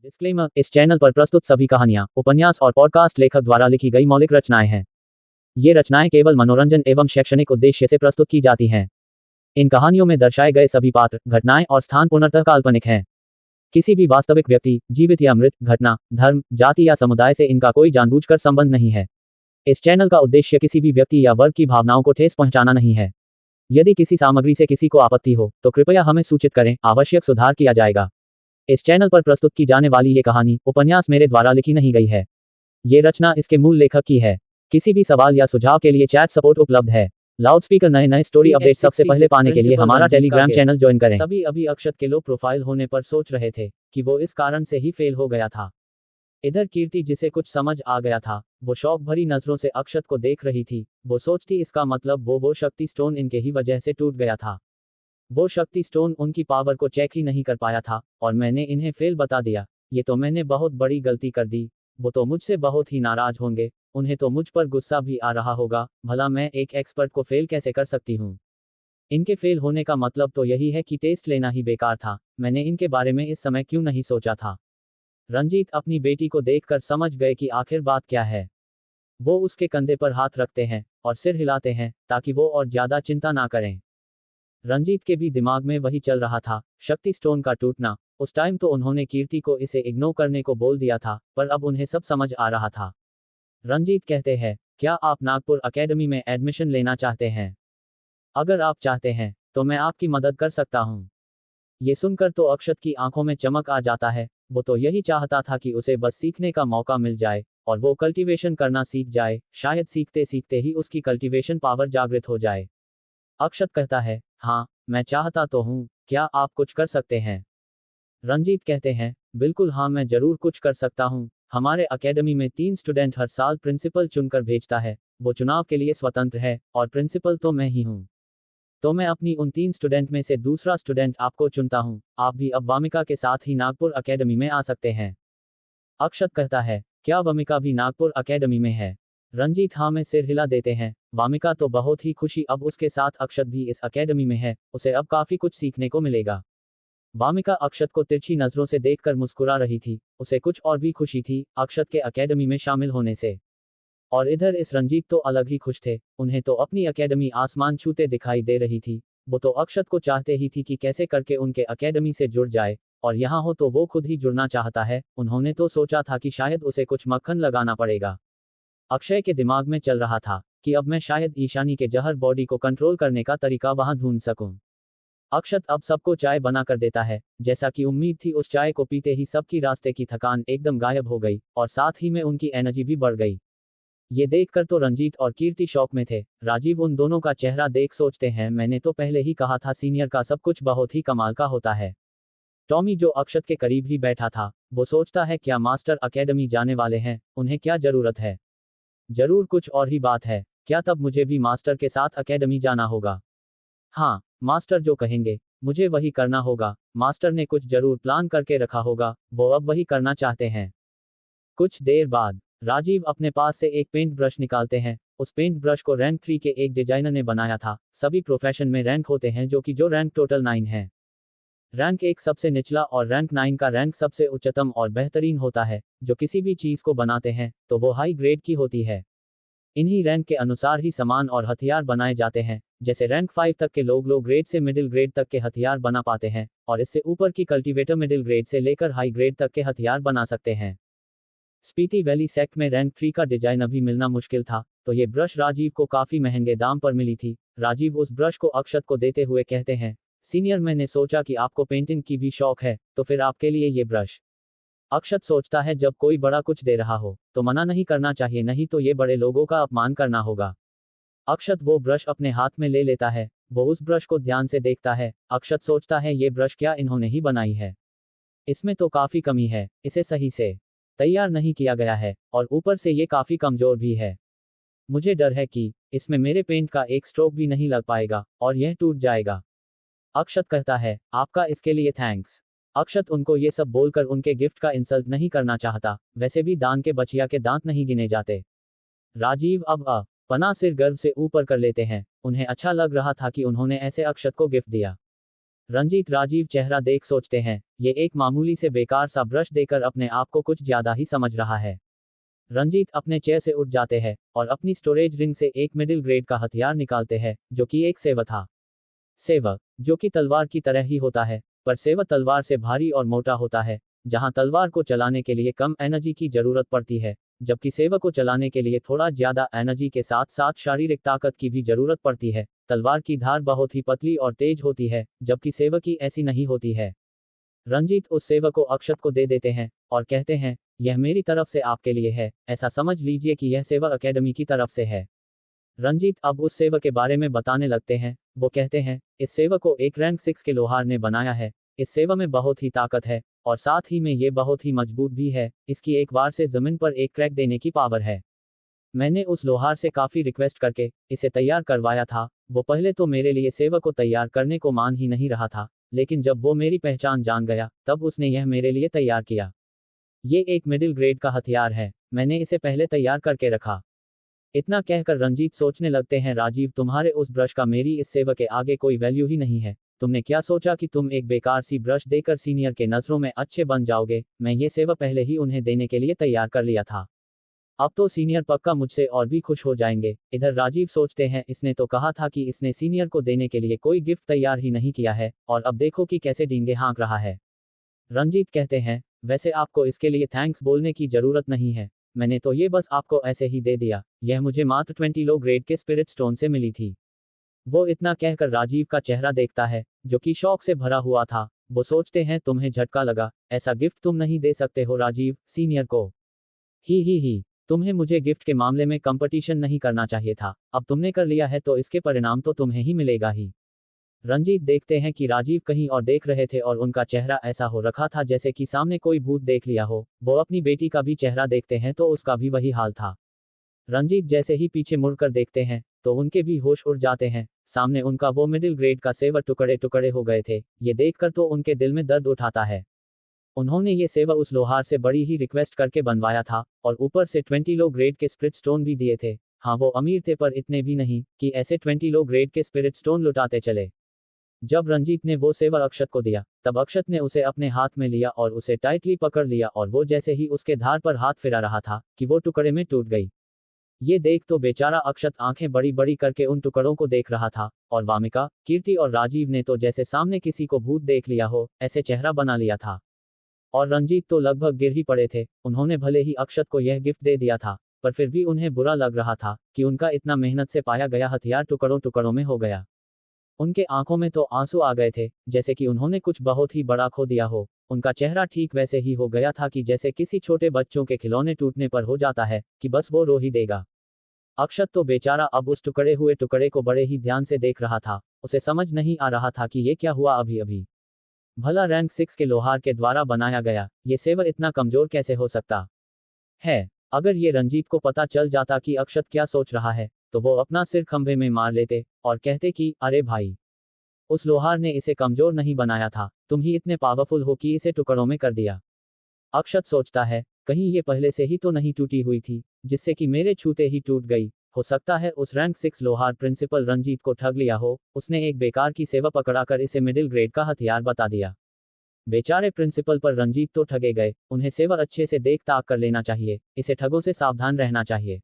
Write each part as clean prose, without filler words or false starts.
Disclaimer, इस channel पर प्रस्तुत सभी कहानियाँ, उपन्यास और पॉडकास्ट लेखक द्वारा लिखी गई मौलिक रचनाएं हैं। ये रचनाएं केवल मनोरंजन एवं शैक्षणिक उद्देश्य से प्रस्तुत की जाती हैं। इन कहानियों में दर्शाए गए सभी पात्र, घटनाएं और स्थान पूर्णतः काल्पनिक हैं। किसी भी वास्तविक व्यक्ति, जीवित या मृत, घटना, धर्म, जाति या समुदाय से इनका कोई जानबूझकर संबंध नहीं है। इस चैनल का उद्देश्य किसी भी व्यक्ति या वर्ग की भावनाओं को ठेस पहुंचाना नहीं है। यदि किसी सामग्री से किसी को आपत्ति हो, तो कृपया हमें सूचित करें, आवश्यक सुधार किया जाएगा। इस चैनल पर प्रस्तुत की जाने वाली ये कहानी, उपन्यास मेरे द्वारा लिखी नहीं गई है। ये रचना इसके मूल लेखक की है। किसी भी सवाल या सुझाव के लिए चैट सपोर्ट उपलब्ध है। लाउडस्पीकर नए स्टोरी अपडेट सबसे पहले पाने के लिए हमारा टेलीग्राम चैनल ज्वाइन करें। सभी अभी अक्षत के लो प्रोफाइल होने पर सोच रहे थे कि वो इस कारण से ही फेल हो गया था। इधर कीर्ति, जिसे कुछ समझ आ गया था, वो शौक भरी नजरों से अक्षत को देख रही थी। वो सोचती इसका मतलब वो शक्ति स्टोन इनके ही वजह से टूट गया था। वो शक्ति स्टोन उनकी पावर को चेक ही नहीं कर पाया था और मैंने इन्हें फेल बता दिया। ये तो मैंने बहुत बड़ी गलती कर दी। वो तो मुझसे बहुत ही नाराज होंगे। उन्हें तो मुझ पर गुस्सा भी आ रहा होगा। भला मैं एक एक्सपर्ट को फेल कैसे कर सकती हूँ। इनके फेल होने का मतलब तो यही है कि टेस्ट लेना ही बेकार था। मैंने इनके बारे में इस समय क्यों नहीं सोचा था। रंजीत अपनी बेटी को देखकर समझ गए कि आखिर बात क्या है। वो उसके कंधे पर हाथ रखते हैं और सिर हिलाते हैं ताकि वो और ज्यादा चिंता ना करें। रंजीत के भी दिमाग में वही चल रहा था, शक्ति स्टोन का टूटना। उस टाइम तो उन्होंने कीर्ति को इसे इग्नोर करने को बोल दिया था, पर अब उन्हें सब समझ आ रहा था। रंजीत कहते हैं, क्या आप नागपुर एकेडमी में एडमिशन लेना चाहते हैं? अगर आप चाहते हैं तो मैं आपकी मदद कर सकता हूँ। ये सुनकर तो अक्षत की आंखों में चमक आ जाता है। वो तो यही चाहता था कि उसे बस सीखने का मौका मिल जाए और वो कल्टीवेशन करना सीख जाए। शायद सीखते सीखते ही उसकी कल्टीवेशन पावर जागृत हो जाए। अक्षत कहता है, हाँ, मैं चाहता तो हूँ, क्या आप कुछ कर सकते हैं? रंजीत कहते हैं, बिल्कुल हाँ, मैं जरूर कुछ कर सकता हूँ। हमारे एकेडमी में 3 स्टूडेंट हर साल प्रिंसिपल चुनकर भेजता है। वो चुनाव के लिए स्वतंत्र है और प्रिंसिपल तो मैं ही हूँ। तो मैं अपनी उन 3 स्टूडेंट में से दूसरा स्टूडेंट आपको चुनता हूँ। आप भी अब वामिका के साथ ही नागपुर एकेडमी में आ सकते हैं। अक्षत कहता है, क्या वामिका भी नागपुर एकेडमी में है? रंजीत हाँ में सिर हिला देते हैं। वामिका तो बहुत ही खुशी, अब उसके साथ अक्षत भी इस एकेडमी में है। उसे अब काफी कुछ सीखने को मिलेगा। वामिका अक्षत को तिरछी नजरों से देखकर मुस्कुरा रही थी। उसे कुछ और भी खुशी थी अक्षत के एकेडमी में शामिल होने से। और इधर इस रंजीत तो अलग ही खुश थे। उन्हें तो अपनी एकेडमी आसमान छूते दिखाई दे रही थी। वो तो अक्षत को चाहते ही थी कि कैसे करके उनके एकेडमी से जुड़ जाए, और यहाँ हो तो वो खुद ही जुड़ना चाहता है। उन्होंने तो सोचा था कि शायद उसे कुछ मक्खन लगाना पड़ेगा। अक्षय के दिमाग में चल रहा था कि अब मैं शायद ईशानी के जहर बॉडी को कंट्रोल करने का तरीका वहां ढूंढ सकूं। अक्षत अब सबको चाय बना कर देता है। जैसा कि उम्मीद थी, उस चाय को पीते ही सबकी रास्ते की थकान एकदम गायब हो गई और साथ ही में उनकी एनर्जी भी बढ़ गई। ये देखकर तो रंजीत और कीर्ति शौक में थे। राजीव उन दोनों का चेहरा देख सोचते हैं, मैंने तो पहले ही कहा था सीनियर का सब कुछ बहुत ही कमाल का होता है। टॉमी जो अक्षत के करीब ही बैठा था, वो सोचता है क्या मास्टर एकेडमी जाने वाले हैं, उन्हें क्या जरूरत है? जरूर कुछ और ही बात है। क्या तब मुझे भी मास्टर के साथ एकेडमी जाना होगा? हाँ, मास्टर जो कहेंगे मुझे वही करना होगा। मास्टर ने कुछ जरूर प्लान करके रखा होगा, वो अब वही करना चाहते हैं। कुछ देर बाद राजीव अपने पास से एक पेंट ब्रश निकालते हैं। उस पेंट ब्रश को रैंक 3 के एक डिजाइनर ने बनाया था। सभी प्रोफेशन में रैंक होते हैं, जो रैंक टोटल 9 है। रैंक 1 सबसे निचला और रैंक 9 का रैंक सबसे उच्चतम और बेहतरीन होता है। जो किसी भी चीज को बनाते हैं तो वो हाई ग्रेड की होती है। इन्हीं रैंक के अनुसार ही सामान और हथियार बनाए जाते हैं। जैसे रैंक 5 तक के लोग लो ग्रेड से मिडिल ग्रेड तक के हथियार बना पाते हैं, और इससे ऊपर की कल्टीवेटर मिडिल ग्रेड से लेकर हाई ग्रेड तक के हथियार बना सकते हैं। स्पीति वैली सेक्ट में रैंक 3 का डिजाइन अभी मिलना मुश्किल था, तो ये ब्रश राजीव को काफी महंगे दाम पर मिली थी। राजीव उस ब्रश को अक्षत को देते हुए कहते हैं, सीनियर, मैंने सोचा कि आपको पेंटिंग की भी शौक है, तो फिर आपके लिए ये ब्रश। अक्षत सोचता है, जब कोई बड़ा कुछ दे रहा हो तो मना नहीं करना चाहिए, नहीं तो ये बड़े लोगों का अपमान करना होगा। अक्षत वो ब्रश अपने हाथ में ले लेता है। वो उस ब्रश को ध्यान से देखता है। अक्षत सोचता है, ये ब्रश क्या इन्होंने ही बनाई है? इसमें तो काफी कमी है, इसे सही से तैयार नहीं किया गया है, और ऊपर से ये काफी कमजोर भी है। मुझे डर है कि इसमें मेरे पेंट का एक स्ट्रोक भी नहीं लग पाएगा और यह टूट जाएगा। अक्षत कहता है, आपका इसके लिए थैंक्स। अक्षत उनको ये सब बोलकर उनके गिफ्ट का इंसल्ट नहीं करना चाहता। वैसे भी दान के बचिया के दांत नहीं गिने जाते। राजीव अब पना सिर गर्व से ऊपर कर लेते हैं। उन्हें अच्छा लग रहा था कि उन्होंने ऐसे अक्षत को गिफ्ट दिया। रंजीत राजीव चेहरा देख सोचते हैं, ये एक मामूली से बेकार सा ब्रश देकर अपने आप को कुछ ज्यादा ही समझ रहा है। रंजीत अपने चेयर से उठ जाते हैं और अपनी स्टोरेज रिंग से एक मिडिल ग्रेड का हथियार निकालते हैं, जो कि एक सेवर था। सेवर, जो कि तलवार की तरह ही होता है, पर सेवर तलवार से भारी और मोटा होता है, जहां तलवार को चलाने के लिए कम एनर्जी की जरूरत पड़ती है, जबकि सेवर को चलाने के लिए थोड़ा ज्यादा एनर्जी के साथ साथ शारीरिक ताकत की भी जरूरत पड़ती है। तलवार की धार बहुत ही पतली और तेज होती है, जबकि सेवर की ऐसी नहीं होती है। रंजीत उस सेवर को अक्षत को दे देते हैं और कहते हैं, यह मेरी तरफ से आपके लिए है, ऐसा समझ लीजिए कि यह सेवर अकेडमी की तरफ से है। रंजीत अब उस सेवर के बारे में बताने लगते हैं। वो कहते हैं, इस सेवर को एक रैंक 6 के लोहार ने बनाया है। इस सेवर में बहुत ही ताकत है और साथ ही में ये बहुत ही मजबूत भी है। इसकी एक बार से जमीन पर एक क्रैक देने की पावर है। मैंने उस लोहार से काफी रिक्वेस्ट करके इसे तैयार करवाया था। वो पहले तो मेरे लिए सेवर को तैयार करने को मान ही नहीं रहा था, लेकिन जब वो मेरी पहचान जान गया तब उसने यह मेरे लिए तैयार किया। ये एक मिडिल ग्रेड का हथियार है, मैंने इसे पहले तैयार करके रखा। इतना कहकर रंजीत सोचने लगते हैं, राजीव तुम्हारे उस ब्रश का मेरी इस सेवा के आगे कोई वैल्यू ही नहीं है। तुमने क्या सोचा कि तुम एक बेकार सी ब्रश देकर सीनियर के नजरों में अच्छे बन जाओगे? मैं ये सेवा पहले ही उन्हें देने के लिए तैयार कर लिया था। अब तो सीनियर पक्का मुझसे और भी खुश हो जाएंगे। इधर राजीव सोचते हैं, इसने तो कहा था कि इसने सीनियर को देने के लिए कोई गिफ्ट तैयार ही नहीं किया है, और अब देखो कि कैसे डींगे हाँक रहा है। रंजीत कहते हैं, वैसे आपको इसके लिए थैंक्स बोलने की जरूरत नहीं है, मैंने तो ये बस आपको ऐसे ही दे दिया। यह मुझे मात्र 20 लो ग्रेड के स्पिरिट स्टोन से मिली थी। वो इतना कहकर राजीव का चेहरा देखता है, जो कि शौक से भरा हुआ था। वो सोचते हैं, तुम्हें झटका लगा, ऐसा गिफ्ट तुम नहीं दे सकते हो राजीव, सीनियर को। ही, तुम्हें मुझे गिफ्ट के मामले में कंपटीशन नहीं करना चाहिए था। अब तुमने कर लिया है तो इसके परिणाम तो तुम्हें ही मिलेगा ही। रंजीत देखते हैं कि राजीव कहीं और देख रहे थे और उनका चेहरा ऐसा हो रखा था जैसे कि सामने कोई भूत देख लिया हो। वो अपनी बेटी का भी चेहरा देखते हैं तो उसका भी वही हाल था। रंजीत जैसे ही पीछे मुड़कर देखते हैं तो उनके भी होश उड़ जाते हैं। सामने उनका वो मिडिल ग्रेड का सेवर टुकड़े टुकड़े हो गए थे। ये देखकर तो उनके दिल में दर्द उठाता है। उन्होंने ये सेवर उस लोहार से बड़ी ही रिक्वेस्ट करके बनवाया था और ऊपर से 20 लो ग्रेड के स्पिरिट स्टोन भी दिए थे। हाँ, वो अमीर थे पर इतने भी नहीं कि ऐसे 20 लो ग्रेड के स्पिरिट स्टोन लुटाते चले। जब रंजीत ने वो सेवर अक्षत को दिया तब अक्षत ने उसे अपने हाथ में लिया और उसे टाइटली पकड़ लिया, और वो जैसे ही उसके धार पर हाथ फिरा रहा था कि वो टुकड़े में टूट गई। ये देख तो बेचारा अक्षत आंखें बड़ी बड़ी करके उन टुकड़ों को देख रहा था, और वामिका, कीर्ति और राजीव ने तो जैसे सामने किसी को भूत देख लिया हो ऐसे चेहरा बना लिया था। और रंजीत तो लगभग गिर ही पड़े थे। उन्होंने भले ही अक्षत को यह गिफ्ट दे दिया था, पर फिर भी उन्हें बुरा लग रहा था कि उनका इतना मेहनत से पाया गया हथियार टुकड़ों टुकड़ों में हो गया। उनके आंखों में तो आंसू आ गए थे, जैसे कि उन्होंने कुछ बहुत ही बड़ा खो दिया हो। उनका चेहरा ठीक वैसे ही हो गया था कि जैसे किसी छोटे बच्चों के खिलौने टूटने पर हो जाता है कि बस वो रो ही देगा। अक्षत तो बेचारा अब उस टुकड़े हुए टुकड़े को बड़े ही ध्यान से देख रहा था। उसे समझ नहीं आ रहा था कि ये क्या हुआ अभी अभी। भला रैंक 6 के लोहार के द्वारा बनाया गया ये सेवर इतना कमजोर कैसे हो सकता है? अगर ये रंजीत को पता चल जाता कि अक्षत क्या सोच रहा है तो वो अपना सिर खंभे में मार लेते और कहते कि अरे भाई, उस लोहार ने इसे कमजोर नहीं बनाया था, तुम ही इतने पावरफुल हो कि इसे टुकड़ों में कर दिया। अक्षत सोचता है, कहीं ये पहले से ही तो नहीं टूटी हुई थी जिससे कि मेरे छूते ही टूट गई। हो सकता है उस रैंक 6 लोहार प्रिंसिपल रंजीत को ठग लिया हो। उसने एक बेकार की सेवा पकड़ाकर इसे मिडिल ग्रेड का हथियार बता दिया। बेचारे प्रिंसिपल पर रंजीत तो ठगे गए। उन्हें सेवर अच्छे से देख ताक कर लेना चाहिए, इसे ठगों से सावधान रहना चाहिए।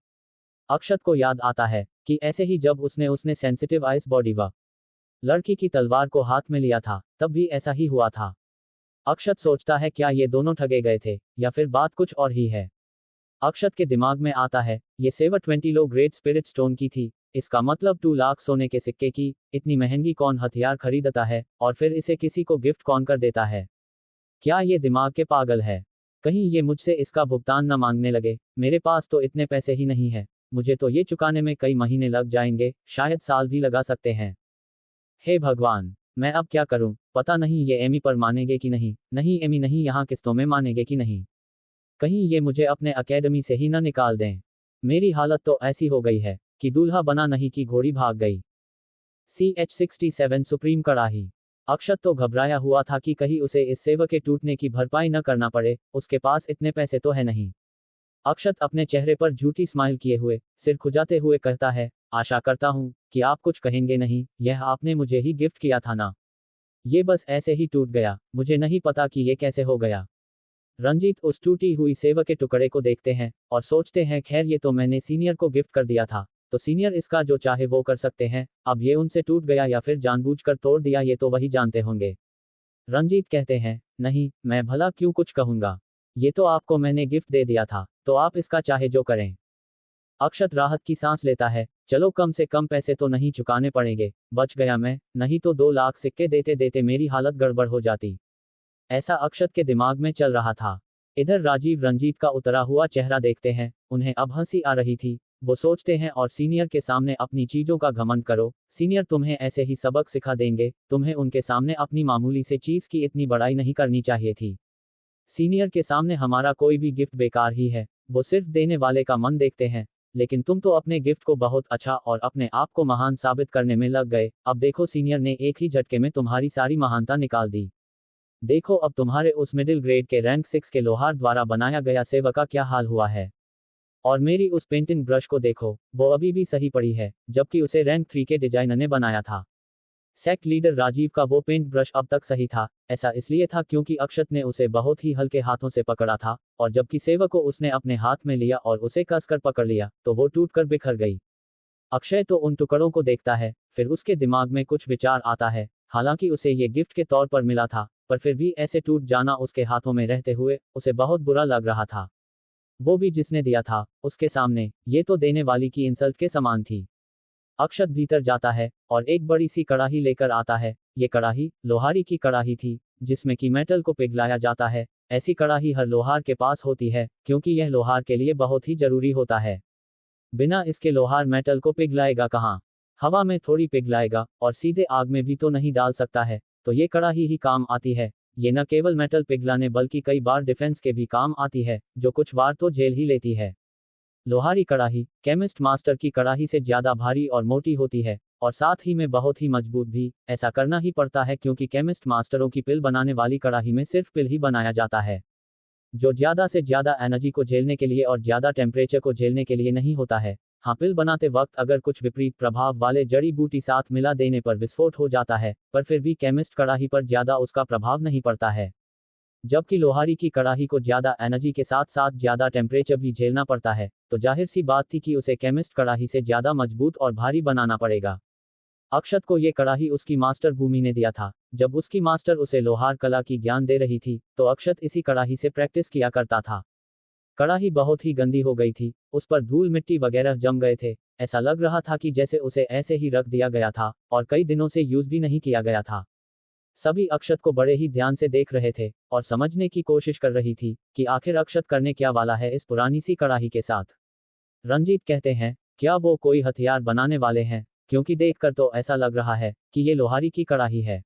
अक्षत को याद आता है कि ऐसे ही जब उसने सेंसिटिव आइस बॉडी व लड़की की तलवार को हाथ में लिया था तब भी ऐसा ही हुआ था। अक्षत सोचता है, क्या ये दोनों ठगे गए थे या फिर बात कुछ और ही है। अक्षत के दिमाग में आता है, ये saver 20 low grade spirit stone की थी, इसका मतलब 2 लाख सोने के सिक्के की। इतनी महंगी कौन हथियार खरीदता है और फिर इसे किसी को गिफ्ट कौन कर देता है? क्या ये दिमाग के पागल है? कहीं ये मुझसे इसका भुगतान न मांगने लगे। मेरे पास तो इतने पैसे ही नहीं है, मुझे तो ये चुकाने में कई महीने लग जाएंगे, शायद साल भी लगा सकते हैं। हे भगवान, मैं अब क्या करूं? पता नहीं ये एमी पर मानेंगे कि नहीं। नहीं एमी नहीं, यहाँ किस्तों में मानेंगे कि नहीं। कहीं ये मुझे अपने अकेडमी से ही न निकाल दें। मेरी हालत तो ऐसी हो गई है कि दूल्हा बना नहीं कि घोड़ी भाग गई। CH-67 सुप्रीम कड़ाही। अक्षत तो घबराया हुआ था कि कहीं उसे इस सेवा के टूटने की भरपाई न करना पड़े। उसके पास इतने पैसे तो है नहीं। अक्षत अपने चेहरे पर झूठी स्माइल किए हुए सिर खुजाते हुए कहता है, आशा करता हूं कि आप कुछ कहेंगे नहीं, यह आपने मुझे ही गिफ्ट किया था ना। ये बस ऐसे ही टूट गया, मुझे नहीं पता कि ये कैसे हो गया। रंजीत उस टूटी हुई सेव के टुकड़े को देखते हैं और सोचते हैं खैर ये तो मैंने सीनियर को गिफ्ट कर दिया था, तो सीनियर इसका जो चाहे वो कर सकते हैं, अब ये उनसे टूट गया या फिर जानबूझकर तोड़ दिया ये तो वही जानते होंगे। रंजीत कहते हैं नहीं, मैं भला क्यों कुछ कहूंगा, ये तो आपको मैंने गिफ्ट दे दिया था, तो आप इसका चाहे जो करें। अक्षत राहत की सांस लेता है, चलो कम से कम पैसे तो नहीं चुकाने पड़ेंगे, बच गया मैं, नहीं तो 2 लाख सिक्के देते देते मेरी हालत गड़बड़ हो जाती। ऐसा अक्षत के दिमाग में चल रहा था। इधर राजीव रंजीत का उतरा हुआ चेहरा देखते हैं, उन्हें अब हंसी आ रही थी। वो सोचते हैं और सीनियर के सामने अपनी चीजों का घमंड करो, सीनियर तुम्हें ऐसे ही सबक सिखा देंगे, तुम्हें उनके सामने अपनी मामूली से चीज की इतनी बड़ाई नहीं करनी चाहिए थी। सीनियर के सामने हमारा कोई भी गिफ्ट बेकार ही है, वो सिर्फ देने वाले का मन देखते हैं, लेकिन तुम तो अपने गिफ्ट को बहुत अच्छा और अपने आप को महान साबित करने में लग गए। अब देखो सीनियर ने एक ही झटके में तुम्हारी सारी महानता निकाल दी। देखो अब तुम्हारे उस मिडिल ग्रेड के रैंक 6 के लोहार द्वारा बनाया गया सेवा का क्या हाल हुआ है। और मेरी उस पेंटिंग ब्रश को देखो, वो अभी भी सही पड़ी है, जबकि उसे रैंक 3 के डिजाइनर ने बनाया था। सेक्ट लीडर राजीव का वो पेंट ब्रश अब तक सही था, ऐसा इसलिए था क्योंकि अक्षत ने उसे बहुत ही हल्के हाथों से पकड़ा था, और जबकि सेवक को उसने अपने हाथ में लिया और उसे कसकर पकड़ लिया, तो वो टूटकर बिखर गई। अक्षय तो उन टुकड़ों को देखता है, फिर उसके दिमाग में कुछ विचार आता है। हालांकि उसे ये गिफ्ट के तौर पर मिला था, पर फिर भी ऐसे टूट जाना उसके हाथों में रहते हुए उसे बहुत बुरा लग रहा था। वो भी जिसने दिया था, उसके सामने ये तो देने वाली की इंसल्ट के समान थी। अक्षत भीतर जाता है और एक बड़ी सी कड़ाही लेकर आता है। ये कड़ाही लोहारी की कड़ाही थी, जिसमें की मेटल को पिघलाया जाता है। ऐसी कड़ाही हर लोहार के पास होती है, क्योंकि यह लोहार के लिए बहुत ही जरूरी होता है। बिना इसके लोहार मेटल को पिघलाएगा कहाँ, हवा में थोड़ी पिघलाएगा, और सीधे आग में भी तो नहीं डाल सकता है, तो ये कड़ाही ही काम आती है। ये न केवल मेटल पिघलाने बल्कि कई बार डिफेंस के भी काम आती है, जो कुछ बार तो झेल ही लेती है। लोहारी कड़ाही केमिस्ट मास्टर की कड़ाही से ज्यादा भारी और मोटी होती है, और साथ ही में बहुत ही मजबूत भी। ऐसा करना ही पड़ता है क्योंकि केमिस्ट मास्टरों की पिल बनाने वाली कड़ाही में सिर्फ पिल ही बनाया जाता है, जो ज्यादा से ज्यादा एनर्जी को झेलने के लिए और ज्यादा टेम्परेचर को झेलने के लिए नहीं होता है। हाँ, पिल बनाते वक्त अगर कुछ विपरीत प्रभाव वाले जड़ी बूटी साथ मिला देने पर विस्फोट हो जाता है, पर फिर भी केमिस्ट कड़ाही पर ज्यादा उसका प्रभाव नहीं पड़ता है। जबकि लोहारी की कड़ाही को ज्यादा एनर्जी के साथ साथ ज्यादा टेम्परेचर भी झेलना पड़ता है, तो जाहिर सी बात थी कि उसे केमिस्ट कड़ाही से ज्यादा मजबूत और भारी बनाना पड़ेगा। अक्षत को ये कड़ाही उसकी मास्टर भूमि ने दिया था। जब उसकी मास्टर उसे लोहार कला की ज्ञान दे रही थी, तो अक्षत इसी कड़ाही से प्रैक्टिस किया करता था। कड़ाही बहुत ही गंदी हो गई थी, उस पर धूल मिट्टी वगैरह जम गए थे। ऐसा लग रहा था कि जैसे उसे ऐसे ही रख दिया गया था और कई दिनों से यूज भी नहीं किया गया था। सभी अक्षत को बड़े ही ध्यान से देख रहे थे और समझने की कोशिश कर रही थी कि आखिर अक्षत करने क्या वाला है इस पुरानी सी कड़ाही के साथ। रंजीत कहते हैं, क्या वो कोई हथियार बनाने वाले हैं, क्योंकि देखकर तो ऐसा लग रहा है कि ये लोहारी की कड़ाही है।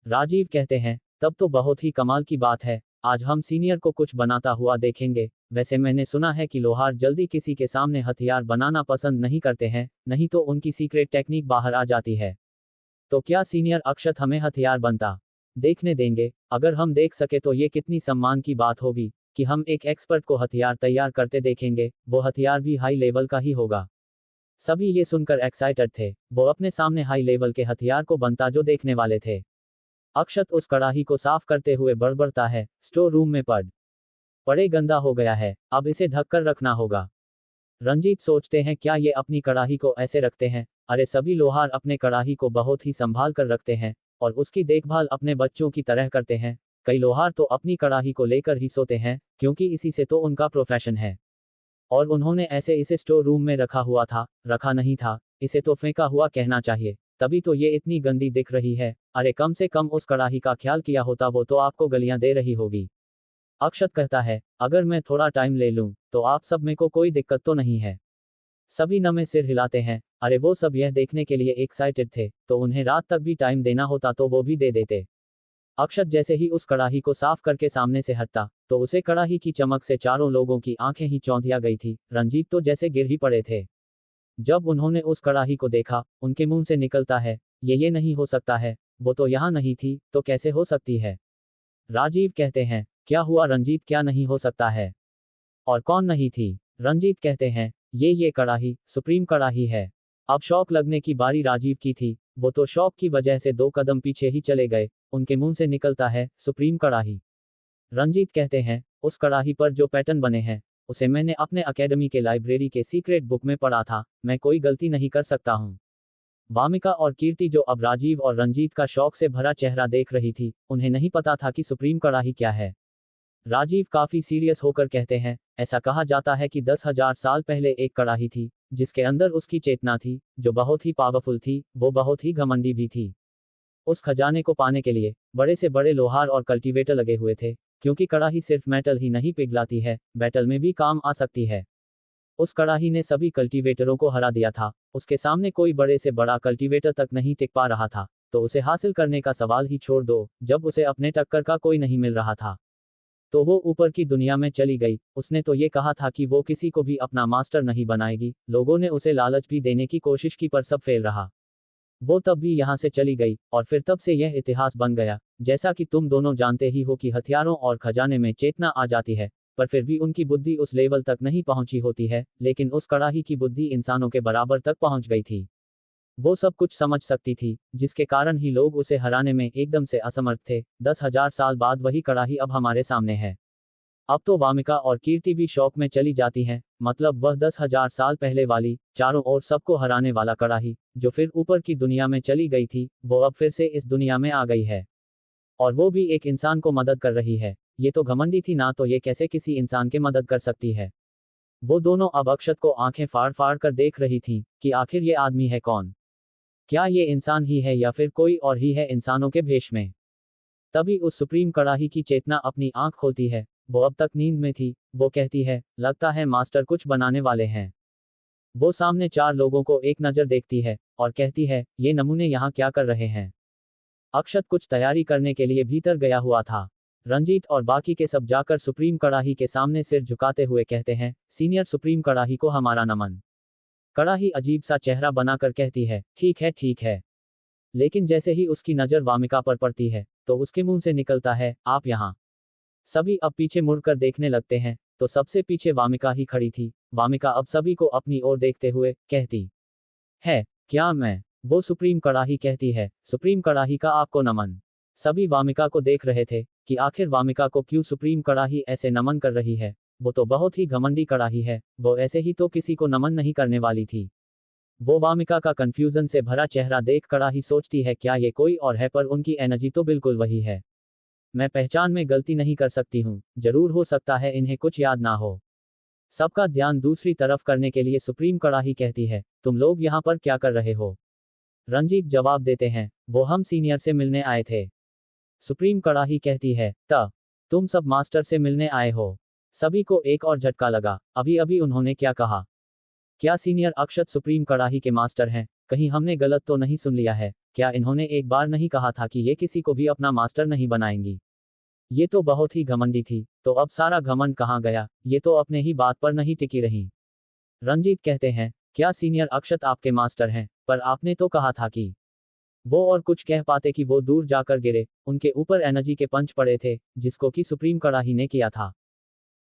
राजीव कहते हैं, तब तो बहुत ही कमाल की बात है, आज हम सीनियर को कुछ बनाता हुआ देखेंगे। वैसे मैंने सुना है कि लोहार जल्दी किसी के सामने हथियार बनाना पसंद नहीं करते हैं, नहीं तो उनकी सीक्रेट टेक्निक बाहर आ जाती है। तो क्या सीनियर अक्षत हमें हथियार बनता देखने देंगे? अगर हम देख सके तो ये कितनी सम्मान की बात होगी कि हम एक एक्सपर्ट को हथियार तैयार करते देखेंगे, वो हथियार भी हाई लेवल का ही होगा। सभी ये सुनकर एक्साइटेड थे, वो अपने सामने हाई लेवल के हथियार को बनता जो देखने वाले थे। अक्षत उस कड़ाही को साफ करते हुए बड़बड़ता है, स्टोर रूम में पड़े गंदा हो गया है, अब इसे ढककर रखना होगा। रंजीत सोचते हैं, क्या ये अपनी कड़ाही को ऐसे रखते हैं? अरे सभी लोहार अपने कड़ाही को बहुत ही संभाल कर रखते हैं और उसकी देखभाल अपने बच्चों की तरह करते हैं। कई लोहार तो अपनी कड़ाही को लेकर ही सोते हैं, क्योंकि इसी से तो उनका प्रोफेशन है। और उन्होंने ऐसे इसे स्टोर रूम में रखा नहीं था, इसे तो फेंका हुआ कहना चाहिए, तभी तो ये इतनी गंदी दिख रही है। अरे कम से कम उस कड़ाही का ख्याल किया होता, वो तो आपको गलियां दे रही होगी। अक्षत कहता है, अगर मैं थोड़ा टाइम ले लूं तो आप सब में को कोई दिक्कत तो नहीं है? सभी नमे सिर हिलाते हैं। अरे वो सब यह देखने के लिए एक्साइटेड थे, तो उन्हें रात तक भी टाइम देना होता तो वो भी दे देते। अक्षत जैसे ही उस कड़ाही को साफ करके सामने से हटता, तो उसे कड़ाही की चमक से चारों लोगों की आंखें ही चौंधिया गई थी। रंजीत तो जैसे गिर ही पड़े थे। जब उन्होंने उस कड़ाही को देखा, उनके मुंह से निकलता है, ये नहीं हो सकता है, वो तो यहाँ नहीं थी, तो कैसे हो सकती है? राजीव कहते हैं, क्या हुआ रंजीत, क्या नहीं हो सकता है? और कौन नहीं थी? रंजीत कहते हैं, ये कड़ाही सुप्रीम कड़ाही है। अब शौक लगने की बारी राजीव की थी। वो तो शौक की वजह से 2 कदम पीछे ही चले गए, उनके मुंह से निकलता है, सुप्रीम कड़ाही। रंजीत कहते हैं, उस कड़ाही पर जो पैटर्न बने हैं उसे मैंने अपने अकेडमी के लाइब्रेरी के सीक्रेट बुक में पढ़ा था, मैं कोई गलती नहीं कर सकता हूँ। वामिका और कीर्ति जो अब राजीव और रंजीत का शौक से भरा चेहरा देख रही थी, उन्हें नहीं पता था कि सुप्रीम कड़ाही क्या है। राजीव काफी सीरियस होकर कहते हैं, ऐसा कहा जाता है कि 10,000 साल पहले एक कड़ाही थी जिसके अंदर उसकी चेतना थी, जो बहुत ही पावरफुल थी, वो बहुत ही घमंडी भी थी। उस खजाने को पाने के लिए बड़े से बड़े लोहार और कल्टीवेटर लगे हुए थे, क्योंकि कड़ाही सिर्फ मेटल ही नहीं पिघलाती है, बैटल में भी काम आ सकती है। उस कड़ाही ने सभी कल्टीवेटरों को हरा दिया था, उसके सामने कोई बड़े से बड़ा कल्टीवेटर तक नहीं टिक पा रहा था, तो उसे हासिल करने का सवाल ही छोड़ दो, जब उसे अपने टक्कर का कोई नहीं मिल रहा था तो वो ऊपर की दुनिया में चली गई। उसने तो ये कहा था कि वो किसी को भी अपना मास्टर नहीं बनाएगी, लोगों ने उसे लालच भी देने की कोशिश की पर सब फेल रहा। वो तब भी यहाँ से चली गई और फिर तब से यह इतिहास बन गया। जैसा कि तुम दोनों जानते ही हो कि हथियारों और खजाने में चेतना आ जाती है, पर फिर भी उनकी बुद्धि उस लेवल तक नहीं पहुंची होती है, लेकिन उस कड़ाही की बुद्धि इंसानों के बराबर तक पहुंच गई थी। वो सब कुछ समझ सकती थी, जिसके कारण ही लोग उसे हराने में एकदम से असमर्थ थे। 10,000 साल बाद वही कड़ाही अब हमारे सामने है। अब तो वामिका और कीर्ति भी शौक में चली जाती हैं, मतलब वह 10,000 साल पहले वाली, चारों ओर सबको हराने वाला कड़ाही, जो फिर ऊपर की दुनिया में चली गई थी, वो अब फिर से इस दुनिया में आ गई है। और वो भी एक इंसान को मदद कर रही है। ये तो घमंडी थी ना, तो ये कैसे किसी इंसान की मदद कर सकती है। वो दोनों अब अक्षत को आंखें फाड़ फाड़ कर देख रही थीं कि आखिर ये आदमी है कौन, क्या ये इंसान ही है या फिर कोई और ही है इंसानों के भेष में। तभी उस सुप्रीम कड़ाही की चेतना अपनी आंख खोलती है। वो अब तक नींद में थी। वो कहती है, लगता है मास्टर कुछ बनाने वाले हैं। वो सामने 4 लोगों को एक नज़र देखती है और कहती है, ये नमूने यहाँ क्या कर रहे हैं। अक्षत कुछ तैयारी करने के लिए भीतर गया हुआ था। रंजीत और बाकी के सब जाकर सुप्रीम कड़ाही के सामने सिर झुकाते हुए कहते हैं, सीनियर सुप्रीम कड़ाही को हमारा नमन। कड़ाही अजीब सा चेहरा बनाकर कहती है, ठीक है ठीक है। लेकिन जैसे ही उसकी नज़र वामिका पर पड़ती है तो उसके मुंह से निकलता है, आप यहाँ। सभी अब पीछे मुड़कर देखने लगते हैं तो सबसे पीछे वामिका ही खड़ी थी। वामिका अब सभी को अपनी ओर देखते हुए कहती है, क्या मैं। वो सुप्रीम कड़ाही कहती है, सुप्रीम कड़ाही का आपको नमन। सभी वामिका को देख रहे थे कि आखिर वामिका को क्यों सुप्रीम कड़ाही ऐसे नमन कर रही है। वो तो बहुत ही घमंडी कड़ाही है, वो ऐसे ही तो किसी को नमन नहीं करने वाली थी। वो वामिका का कंफ्यूजन से भरा चेहरा देख कड़ाही सोचती है, क्या ये कोई और है, पर उनकी एनर्जी तो बिल्कुल वही है। मैं पहचान में गलती नहीं कर सकती हूँ, जरूर हो सकता है इन्हें कुछ याद ना हो। सबका ध्यान दूसरी तरफ करने के लिए सुप्रीम कड़ाही कहती है, तुम लोग यहाँ पर क्या कर रहे हो। रंजीत जवाब देते हैं, वो हम सीनियर से मिलने आए थे। सुप्रीम कड़ाही कहती है, तुम सब मास्टर से मिलने आए हो। सभी को एक और झटका लगा, अभी अभी उन्होंने क्या कहा। क्या सीनियर अक्षत सुप्रीम कड़ाही के मास्टर हैं। कहीं हमने गलत तो नहीं सुन लिया है। क्या इन्होंने एक बार नहीं कहा था कि ये किसी को भी अपना मास्टर नहीं बनाएंगी। ये तो बहुत ही घमंडी थी, तो अब सारा घमंड कहाँ गया। ये तो अपने ही बात पर नहीं टिकी रही। रंजीत कहते हैं, क्या सीनियर अक्षत आपके मास्टर हैं, पर आपने तो कहा था कि। वो और कुछ कह पाते कि वो दूर जाकर गिरे। उनके ऊपर एनर्जी के पंच पड़े थे, जिसको कि सुप्रीम कड़ाही ने किया था।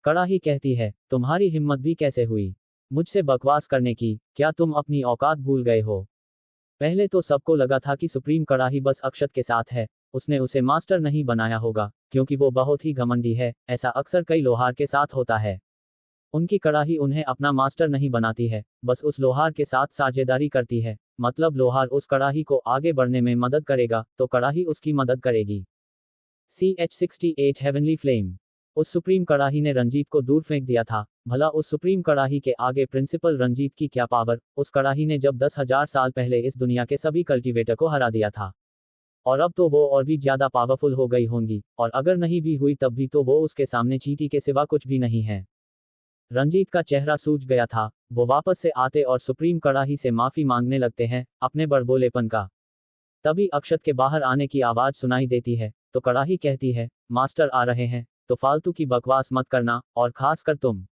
कड़ाही कहती है, तुम्हारी हिम्मत भी कैसे हुई मुझसे बकवास करने की। क्या तुम अपनी औकात भूल गए हो। पहले तो सबको लगा था कि सुप्रीम कड़ाही बस अक्षत के साथ है, उसने उसे मास्टर नहीं बनाया होगा, क्योंकि वो बहुत ही घमंडी है। ऐसा अक्सर कई लोहार के साथ होता है। उनकी कड़ाही उन्हें अपना मास्टर नहीं बनाती है, बस उस लोहार के साथ साझेदारी करती है। मतलब लोहार उस कड़ाही को आगे बढ़ने में मदद करेगा तो कड़ाही उसकी मदद करेगी। CH-68 heavenly flame. उस सुप्रीम कड़ाही ने रंजीत को दूर फेंक दिया था। भला उस सुप्रीम कड़ाही के आगे प्रिंसिपल रंजीत की क्या पावर। उस कड़ाही ने जब 10,000 साल पहले इस दुनिया के सभी कल्टीवेटर को हरा दिया था, और अब तो वो और भी ज्यादा पावरफुल हो गई होंगी, और अगर नहीं भी हुई तब भी तो वो उसके सामने चींटी के सिवा कुछ भी नहीं है। रंजीत का चेहरा सूज गया था। वो वापस से आते और सुप्रीम कड़ाही से माफी मांगने लगते हैं अपने बड़बोलेपन का। तभी अक्षत के बाहर आने की आवाज सुनाई देती है तो कड़ाही कहती है, मास्टर आ रहे हैं, तो फालतू की बकवास मत करना, और खासकर तुम।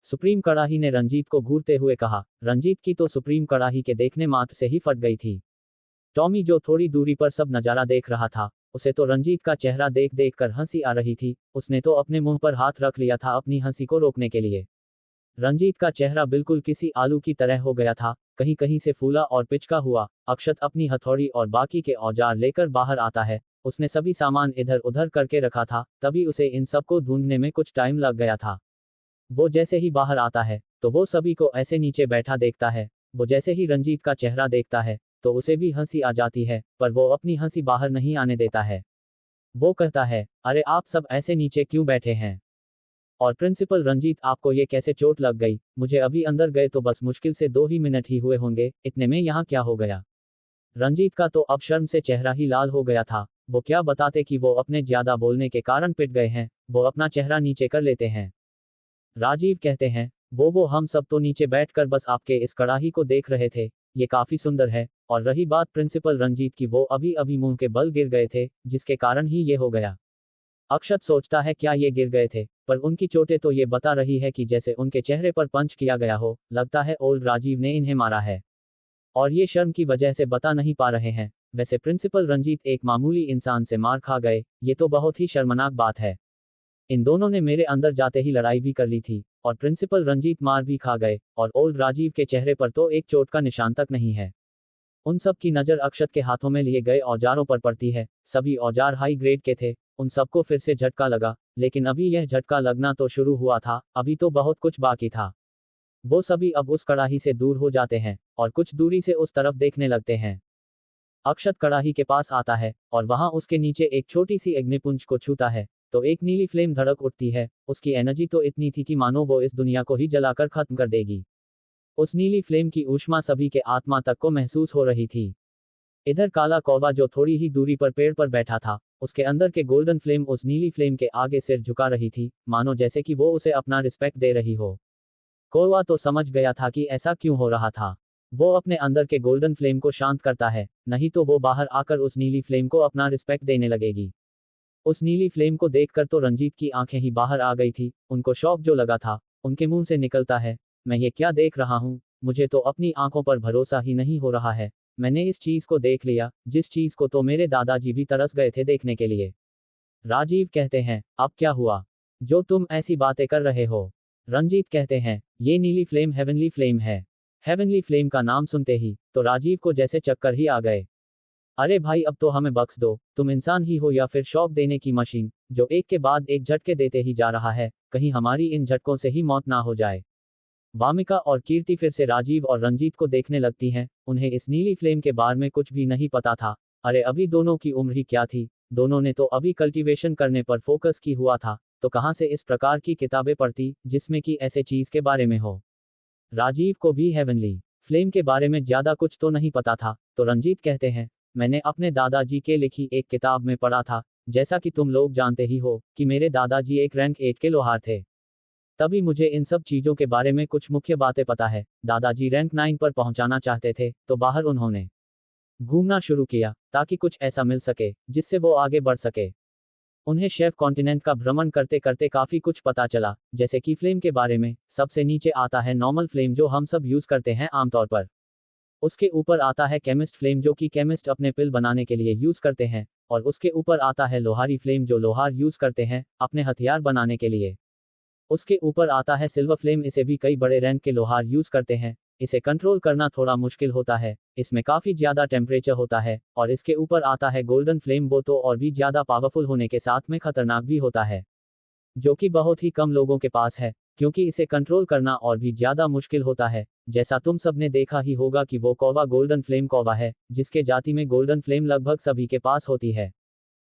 सुप्रीम कड़ाही ने रंजीत को घूरते हुए कहा। रंजीत की तो सुप्रीम कड़ाही के देखने मात्र से ही फट गई थी। टॉमी जो थोड़ी दूरी पर सब नजारा देख रहा था, उसे तो रंजीत का चेहरा देख देख कर हंसी आ रही थी। उसने तो अपने मुंह पर हाथ रख लिया था अपनी हंसी को रोकने के लिए। रंजीत का चेहरा बिल्कुल किसी आलू की तरह हो गया था, कहीं कहीं से फूला और पिचका हुआ। अक्षत अपनी हथौड़ी और बाकी के औजार लेकर बाहर आता है उसने सभी सामान इधर उधर करके रखा था, तभी उसे इन सबको ढूंढने में कुछ टाइम लग गया था। वो जैसे ही बाहर आता है तो वो सभी को ऐसे नीचे बैठा देखता है। वो जैसे ही रंजीत का चेहरा देखता है तो उसे भी हंसी आ जाती है, पर वो अपनी हंसी बाहर नहीं आने देता है। वो कहता है, अरे आप सब ऐसे नीचे क्यों बैठे हैं? और प्रिंसिपल रंजीत, आपको ये कैसे चोट लग गई? मुझे अभी अंदर गए तो बस मुश्किल से 2 ही मिनट ही हुए होंगे, इतने में यहाँ क्या हो गया? रंजीत का तो अब शर्म से चेहरा ही लाल हो गया था। वो क्या बताते कि वो अपने ज्यादा बोलने के कारण पिट गए हैं। वो अपना चेहरा नीचे कर लेते हैं। राजीव कहते हैं, वो हम सब तो नीचे बैठकर बस आपके इस कड़ाही को देख रहे थे, ये काफी सुंदर है। और रही बात प्रिंसिपल रंजीत की, वो अभी अभी मुंह के बल गिर गए थे, जिसके कारण ही ये हो गया। अक्षत सोचता है क्या ये गिर गए थे, पर उनकी चोटें तो ये बता रही है कि जैसे उनके चेहरे पर पंच किया गया हो, लगता है ओल्ड राजीव ने इन्हें मारा है। और ये शर्म की वजह से बता नहीं पा रहे हैं। वैसे प्रिंसिपल रंजीत एक मामूली इंसान से मार खा गए, ये तो बहुत ही शर्मनाक बात है। इन दोनों ने मेरे अंदर जाते ही लड़ाई भी कर ली थी, और प्रिंसिपल रंजीत मार भी खा गए, और ओल्ड राजीव के चेहरे पर तो एक चोट का निशान तक नहीं है। उन सब की नजर अक्षत के हाथों में लिए गए औजारों पर पड़ती है। सभी औजार हाई ग्रेड के थे। उन सबको फिर से झटका लगा, लेकिन अभी यह झटका लगना तो शुरू हुआ था, अभी तो बहुत कुछ बाकी था। वो सभी अब उस कड़ाही से दूर हो जाते हैं और कुछ दूरी से उस तरफ देखने लगते हैं। अक्षत कड़ाही के पास आता है और वहां उसके नीचे एक छोटी सी अग्निपुंज को छूता है तो एक नीली फ्लेम धड़क उठती है। उसकी एनर्जी तो इतनी थी कि मानो वो इस दुनिया को ही जलाकर खत्म कर देगी। उस नीली फ्लेम की ऊष्मा सभी के आत्मा तक को महसूस हो रही थी। इधर काला कौवा जो थोड़ी ही दूरी पर पेड़ पर बैठा था, उसके अंदर के गोल्डन फ्लेम उस नीली फ्लेम के आगे सिर झुका रही थी, मानो जैसे कि वो उसे अपना रिस्पेक्ट दे रही हो। कौवा तो समझ गया था कि ऐसा क्यों हो रहा था। वो अपने अंदर के गोल्डन फ्लेम को शांत करता है, नहीं तो वो बाहर आकर उस नीली फ्लेम को अपना रिस्पेक्ट देने लगेगी। उस नीली फ्लेम को देखकर तो रंजीत की आंखें ही बाहर आ गई थी। उनको शौक जो लगा था, उनके मुंह से निकलता है, मैं ये क्या देख रहा हूँ? मुझे तो अपनी आंखों पर भरोसा ही नहीं हो रहा है। मैंने इस चीज को देख लिया, जिस चीज को तो मेरे दादाजी भी तरस गए थे देखने के लिए। राजीव कहते हैं, अब क्या हुआ जो तुम ऐसी बातें कर रहे हो? रंजीत कहते हैं, ये नीली फ्लेम हेवनली फ्लेम है। हेवनली फ्लेम का नाम सुनते ही तो राजीव को जैसे चक्कर ही आ गए। अरे भाई, अब तो हमें बख्श दो, तुम इंसान ही हो या फिर शॉक देने की मशीन, जो एक के बाद एक झटके देते ही जा रहा है। कहीं हमारी इन झटकों से ही मौत ना हो जाए। वामिका और कीर्ति फिर से राजीव और रंजीत को देखने लगती हैं। उन्हें इस नीली फ्लेम के बारे में कुछ भी नहीं पता था। अरे अभी दोनों की उम्र ही क्या थी, दोनों ने तो अभी कल्टीवेशन करने पर फोकस की हुआ था, तो कहां से इस प्रकार की किताबें पढ़ती जिसमें कि ऐसे चीज के बारे में हो। राजीव को भी हेवनली फ्लेम के बारे में ज्यादा कुछ तो नहीं पता था, तो रंजीत कहते हैं, मैंने अपने दादाजी के लिखी एक किताब में पढ़ा था, जैसा कि तुम लोग जानते ही हो कि मेरे दादाजी एक रैंक 8 के लोहार थे। तभी मुझे इन सब चीजों के बारे में कुछ मुख्य बातें पता है। दादाजी रैंक 9 पर पहुंचाना चाहते थे, तो बाहर उन्होंने घूमना शुरू किया ताकि कुछ ऐसा मिल सके जिससे वो आगे बढ़ सके। उन्हें शेफ कॉन्टिनेंट का भ्रमण करते करते काफी कुछ पता चला, जैसे कि फ्लेम के बारे में। सबसे नीचे आता है नॉर्मल फ्लेम, जो हम सब यूज करते हैं आमतौर पर। उसके ऊपर आता है केमिस्ट फ्लेम, जो कि केमिस्ट अपने पिल बनाने के लिए यूज करते हैं। और उसके ऊपर आता है लोहारी फ्लेम, जो लोहार यूज करते हैं अपने हथियार बनाने के लिए। उसके ऊपर आता है सिल्वर फ्लेम, इसे भी कई बड़े रैंक के लोहार यूज करते हैं। इसे कंट्रोल करना थोड़ा मुश्किल होता है, इसमें काफी ज्यादा टेम्परेचर होता है। और इसके ऊपर आता है गोल्डन फ्लेम, वो तो और भी ज्यादा पावरफुल होने के साथ में खतरनाक भी होता है, जो कि बहुत ही कम लोगों के पास है, क्योंकि इसे कंट्रोल करना और भी ज्यादा मुश्किल होता है। जैसा तुम सबने देखा ही होगा कि वो कौवा गोल्डन फ्लेम कौवा है, जिसके जाति में गोल्डन फ्लेम लगभग सभी के पास होती है।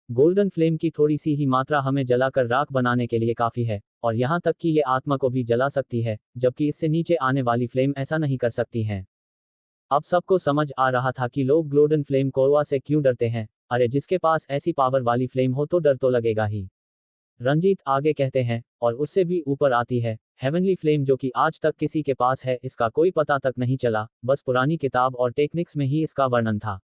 गोल्डन फ्लेम की थोड़ी सी ही मात्रा हमें जलाकर राख बनाने के लिए काफी है, और यहाँ तक कि ये आत्मा को भी जला सकती है, जबकि इससे नीचे आने वाली फ्लेम ऐसा नहीं कर सकती हैं। अब सबको समझ आ रहा था कि लोग गोल्डन फ्लेम कौवा से क्यों डरते हैं। अरे जिसके पास ऐसी पावर वाली फ्लेम हो तो डर तो लगेगा ही। रंजीत आगे कहते हैं, और उससे भी ऊपर आती है हेवनली फ्लेम, जो कि आज तक किसी के पास है इसका कोई पता तक नहीं चला, बस पुरानी किताब और टेक्निक्स में ही इसका वर्णन था।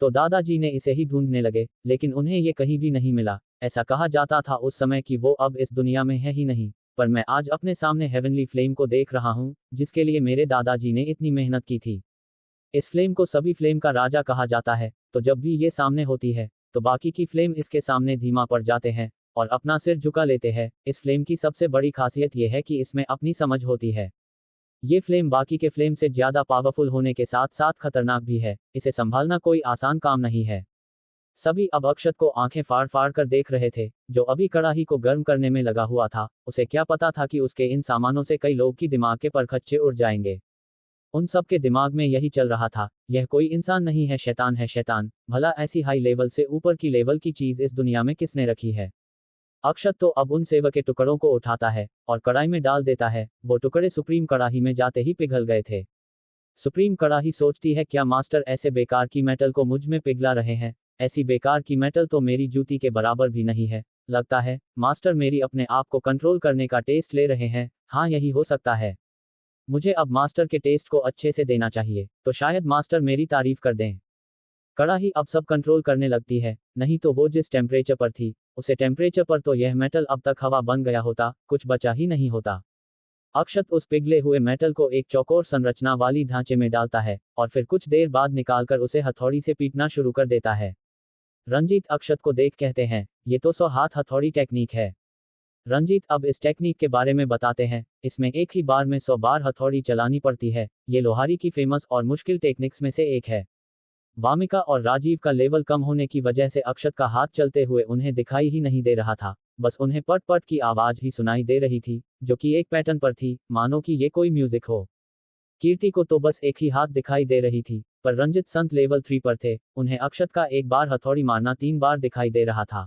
तो दादाजी ने इसे ही ढूंढने लगे, लेकिन उन्हें ये कहीं भी नहीं मिला। ऐसा कहा जाता था उस समय कि वो अब इस दुनिया में है ही नहीं। पर मैं आज अपने सामने हेवनली फ्लेम को देख रहा हूँ, जिसके लिए मेरे दादाजी ने इतनी मेहनत की थी। इस फ्लेम को सभी फ्लेम का राजा कहा जाता है, तो जब भी ये सामने होती है तो बाकी की फ्लेम इसके सामने धीमा पड़ जाते हैं और अपना सिर झुका लेते हैं। इस फ्लेम की सबसे बड़ी खासियत यह है कि इसमें अपनी समझ होती है। ये फ्लेम बाकी के फ्लेम से ज्यादा पावरफुल होने के साथ साथ खतरनाक भी है। इसे संभालना कोई आसान काम नहीं है। सभी अब अक्षत को आंखें फाड़ फाड़ कर देख रहे थे, जो अभी कड़ाही को गर्म करने में लगा हुआ था। उसे क्या पता था कि उसके इन सामानों से कई लोग की दिमाग के परखच्चे उड़ जाएंगे। उन सब के दिमाग में यही चल रहा था, यह कोई इंसान नहीं है, शैतान है, शैतान। भला ऐसी हाई लेवल से ऊपर की लेवल की चीज इस दुनिया में किसने रखी है। अक्षत तो अब उन सेव के टुकड़ों को उठाता है और कढ़ाई में डाल देता है। वो टुकड़े सुप्रीम कड़ाही में जाते ही पिघल गए थे। सुप्रीम कड़ाही सोचती है, क्या मास्टर ऐसे बेकार की मेटल को मुझ में पिघला रहे हैं। ऐसी बेकार की मेटल तो मेरी जूती के बराबर भी नहीं है। लगता है मास्टर मेरी अपने आप को कंट्रोल करने का टेस्ट ले रहे हैं। हाँ, यही हो सकता है। मुझे अब मास्टर के टेस्ट को अच्छे से देना चाहिए, तो शायद मास्टर मेरी तारीफ कर दें। कड़ाही अब सब कंट्रोल करने लगती है, नहीं तो वो जिस टेम्परेचर पर थी, उसे टेम्परेचर पर तो यह मेटल अब तक हवा बन गया होता, कुछ बचा ही नहीं होता। अक्षत उस पिघले हुए मेटल को एक चौकोर संरचना वाली ढांचे में डालता है और फिर कुछ देर बाद निकालकर उसे हथौड़ी से पीटना शुरू कर देता है। रंजीत अक्षत को देख कहते हैं, ये तो 100 हाथ हथौड़ी टेक्निक है। रंजीत अब इस टेक्निक के बारे में बताते हैं। इसमें एक ही बार में 100 बार हथौड़ी चलानी पड़ती है। ये लोहारी की फेमस और मुश्किल टेक्निक्स में से एक है। वामिका और राजीव का लेवल कम होने की वजह से अक्षत का हाथ चलते हुए उन्हें दिखाई ही नहीं दे रहा था, बस उन्हें पट पट की आवाज ही सुनाई दे रही थी, जो कि एक पैटर्न पर थी, मानो कि ये कोई म्यूजिक हो। कीर्ति को तो बस एक ही हाथ दिखाई दे रही थी, पर रंजित संत लेवल 3 पर थे, उन्हें अक्षत का एक बार हथौड़ी मारना 3 बार दिखाई दे रहा था।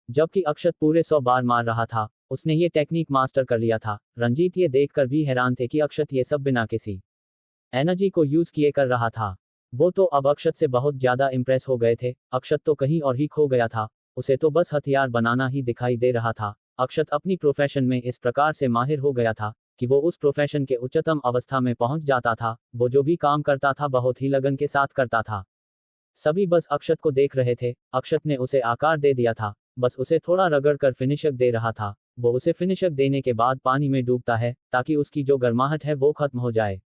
जबकि अक्षत पूरे 100 बार मार रहा था। उसने ये टेक्निक मास्टर कर लिया था। रंजीत ये देखकर भी हैरान थे कि अक्षत ये सब बिना किसी एनर्जी को यूज किए कर रहा था। वो तो अब अक्षत से बहुत ज्यादा इंप्रेस हो गए थे। अक्षत तो कहीं और ही खो गया था, उसे तो बस हथियार बनाना ही दिखाई दे रहा था। अक्षत अपनी प्रोफेशन में इस प्रकार से माहिर हो गया था कि वो उस प्रोफेशन के उच्चतम अवस्था में पहुंच जाता था। वो जो भी काम करता था बहुत ही लगन के साथ करता था। सभी बस अक्षत को देख रहे थे। अक्षत ने उसे आकार दे दिया था, बस उसे थोड़ा रगड़ कर फिनिशर दे रहा था। वो उसे फिनिशर देने के बाद पानी में डूबता है ताकि उसकी जो गर्माहट है वो खत्म हो जाए।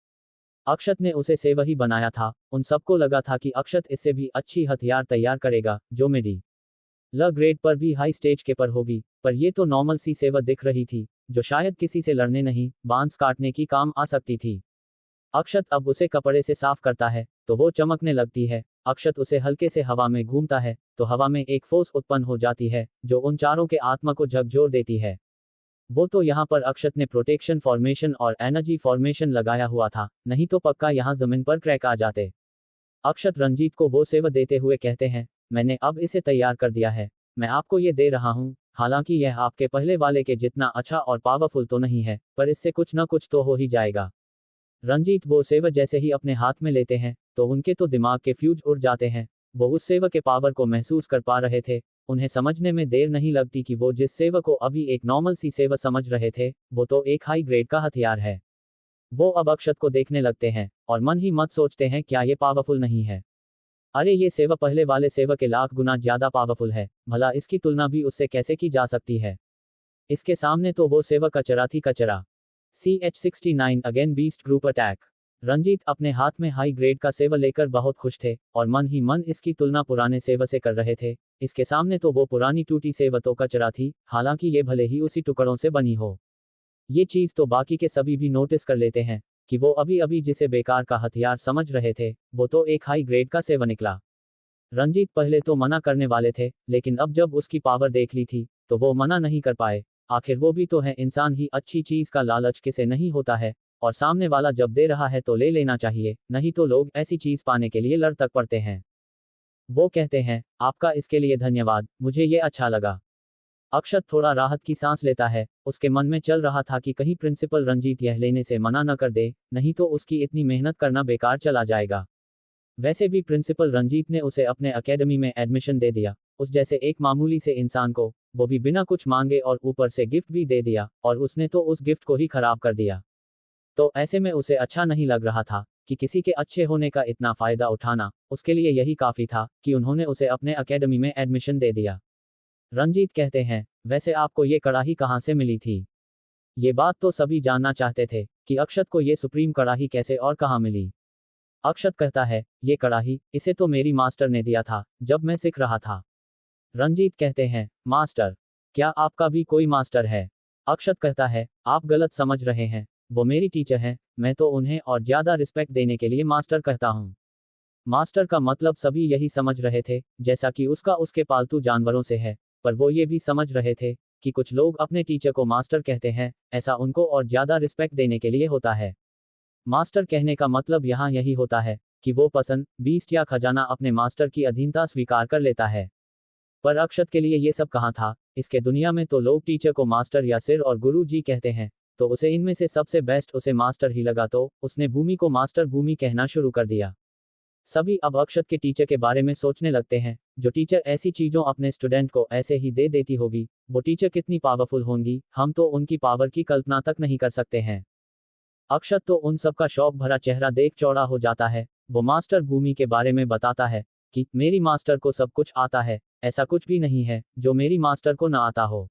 अक्षत ने उसे से वही बनाया था। उन सबको लगा था कि अक्षत इससे भी अच्छी हथियार तैयार करेगा, जो मेडी ल ग्रेड पर भी हाई स्टेज के पर होगी। पर ये तो नॉर्मल सी सेवा दिख रही थी, जो शायद किसी से लड़ने नहीं, बांस काटने की काम आ सकती थी। अक्षत अब उसे कपड़े से साफ करता है तो वो चमकने लगती है। अक्षत उसे हल्के से हवा में घूमता है तो हवा में एक फोर्स उत्पन्न हो जाती है, जो उन चारों के आत्मा को झकझोर देती है। वो तो यहाँ पर अक्षत ने प्रोटेक्शन फॉर्मेशन और एनर्जी फॉर्मेशन लगाया हुआ था, नहीं तो पक्का यहाँ जमीन पर क्रैक आ जाते। अक्षत रंजीत को वो सेवा देते हुए कहते हैं, मैंने अब इसे तैयार कर दिया है, मैं आपको ये दे रहा हूँ। हालांकि यह आपके पहले वाले के जितना अच्छा और पावरफुल तो नहीं है, पर इससे कुछ न कुछ तो हो ही जाएगा। रंजीत वो सेवा जैसे ही अपने हाथ में लेते हैं तो उनके तो दिमाग के फ्यूज उड़ जाते हैं। वो उस सेवा के पावर को महसूस कर पा रहे थे। उन्हें समझने में देर नहीं लगती कि वो जिस सेवा को अभी एक नॉर्मल सी सेवा समझ रहे थे, वो तो एक हाई ग्रेड का हथियार है। वो अब अक्षत को देखने लगते हैं और मन ही मत सोचते हैं, क्या ये पावरफुल नहीं है। अरे ये सेवा पहले वाले सेवा के लाख गुना ज्यादा पावरफुल है, भला इसकी तुलना भी उससे कैसे की जा सकती है। इसके सामने तो वो सेवा कचरा थी, कचरा। CH-69 again beast group attack. Ranjit अपने हाथ में हाई ग्रेड का सेवा लेकर बहुत खुश थे और मन ही मन इसकी तुलना पुराने सेवा से कर रहे थे। इसके सामने तो वो पुरानी टूटी सेवा तो कचरा थी, हालांकि ये भले ही उसी टुकड़ों से बनी हो। ये चीज तो बाकी के सभी भी नोटिस कर लेते हैं कि वो अभी अभी जिसे बेकार का हथियार समझ रहे थे, वो तो एक हाई ग्रेड का सेवा निकला। रंजीत पहले तो मना करने वाले थे, लेकिन अब जब उसकी पावर देख ली थी तो वो मना नहीं कर पाए। आखिर वो भी तो है इंसान ही, अच्छी चीज का लालच किसे नहीं होता है, और सामने वाला जब दे रहा है तो ले लेना चाहिए, नहीं तो लोग ऐसी चीज पाने के लिए लड़ तक पड़ते हैं। वो कहते हैं, आपका इसके लिए धन्यवाद, मुझे ये अच्छा लगा। अक्षत थोड़ा राहत की सांस लेता है। उसके मन में चल रहा था कि कहीं प्रिंसिपल रंजीत यह लेने से मना न कर दे, नहीं तो उसकी इतनी मेहनत करना बेकार चला जाएगा। वैसे भी प्रिंसिपल रंजीत ने उसे अपने एकेडमी में एडमिशन दे दिया, उस जैसे एक मामूली से इंसान को, वो भी बिना कुछ मांगे, और ऊपर से गिफ्ट भी दे दिया, और उसने तो उस गिफ्ट को ही खराब कर दिया। तो ऐसे में उसे अच्छा नहीं लग रहा था कि किसी के अच्छे होने का इतना फायदा उठाना। उसके लिए यही काफी था कि उन्होंने उसे अपने एकेडमी में एडमिशन दे दिया। रंजीत कहते हैं, वैसे आपको ये कड़ाही कहाँ से मिली थी? ये बात तो सभी जानना चाहते थे कि अक्षत को ये सुप्रीम कड़ाही कैसे और कहाँ मिली। अक्षत कहता है, ये कड़ाही, इसे तो मेरी मास्टर ने दिया था जब मैं सीख रहा था। रंजीत कहते हैं, मास्टर? क्या आपका भी कोई मास्टर है? अक्षत कहता है, आप गलत समझ रहे हैं, वो मेरी टीचर हैं, मैं तो उन्हें और ज्यादा रिस्पेक्ट देने के लिए मास्टर कहता हूँ। मास्टर का मतलब सभी यही समझ रहे थे, जैसा कि उसका उसके पालतू जानवरों से है, पर वो ये भी समझ रहे थे कि कुछ लोग अपने टीचर को मास्टर कहते हैं, ऐसा उनको और ज्यादा रिस्पेक्ट देने के लिए होता है। मास्टर कहने का मतलब यहाँ यही होता है कि वो पसंद, बीस्ट या खजाना अपने मास्टर की अधीनता स्वीकार कर लेता है। पर अक्षत के लिए ये सब कहाँ था। इसके दुनिया में तो लोग टीचर को मास्टर या सिर और गुरु जी कहते हैं, तो उसे इनमें से सबसे बेस्ट उसे मास्टर ही लगा, तो उसने भूमि को मास्टर भूमि कहना शुरू कर दिया। सभी अब अक्षत के टीचर के बारे में सोचने लगते हैं। जो टीचर ऐसी चीजों अपने स्टूडेंट को ऐसे ही दे देती होगी, वो टीचर कितनी पावरफुल होंगी, हम तो उनकी पावर की कल्पना तक नहीं कर सकते हैं। अक्षत तो उन सबका शौक भरा चेहरा देख चौड़ा हो जाता है। वो मास्टर भूमि के बारे में बताता है कि मेरी मास्टर को सब कुछ आता है, ऐसा कुछ भी नहीं है जो मेरी मास्टर को न आता हो।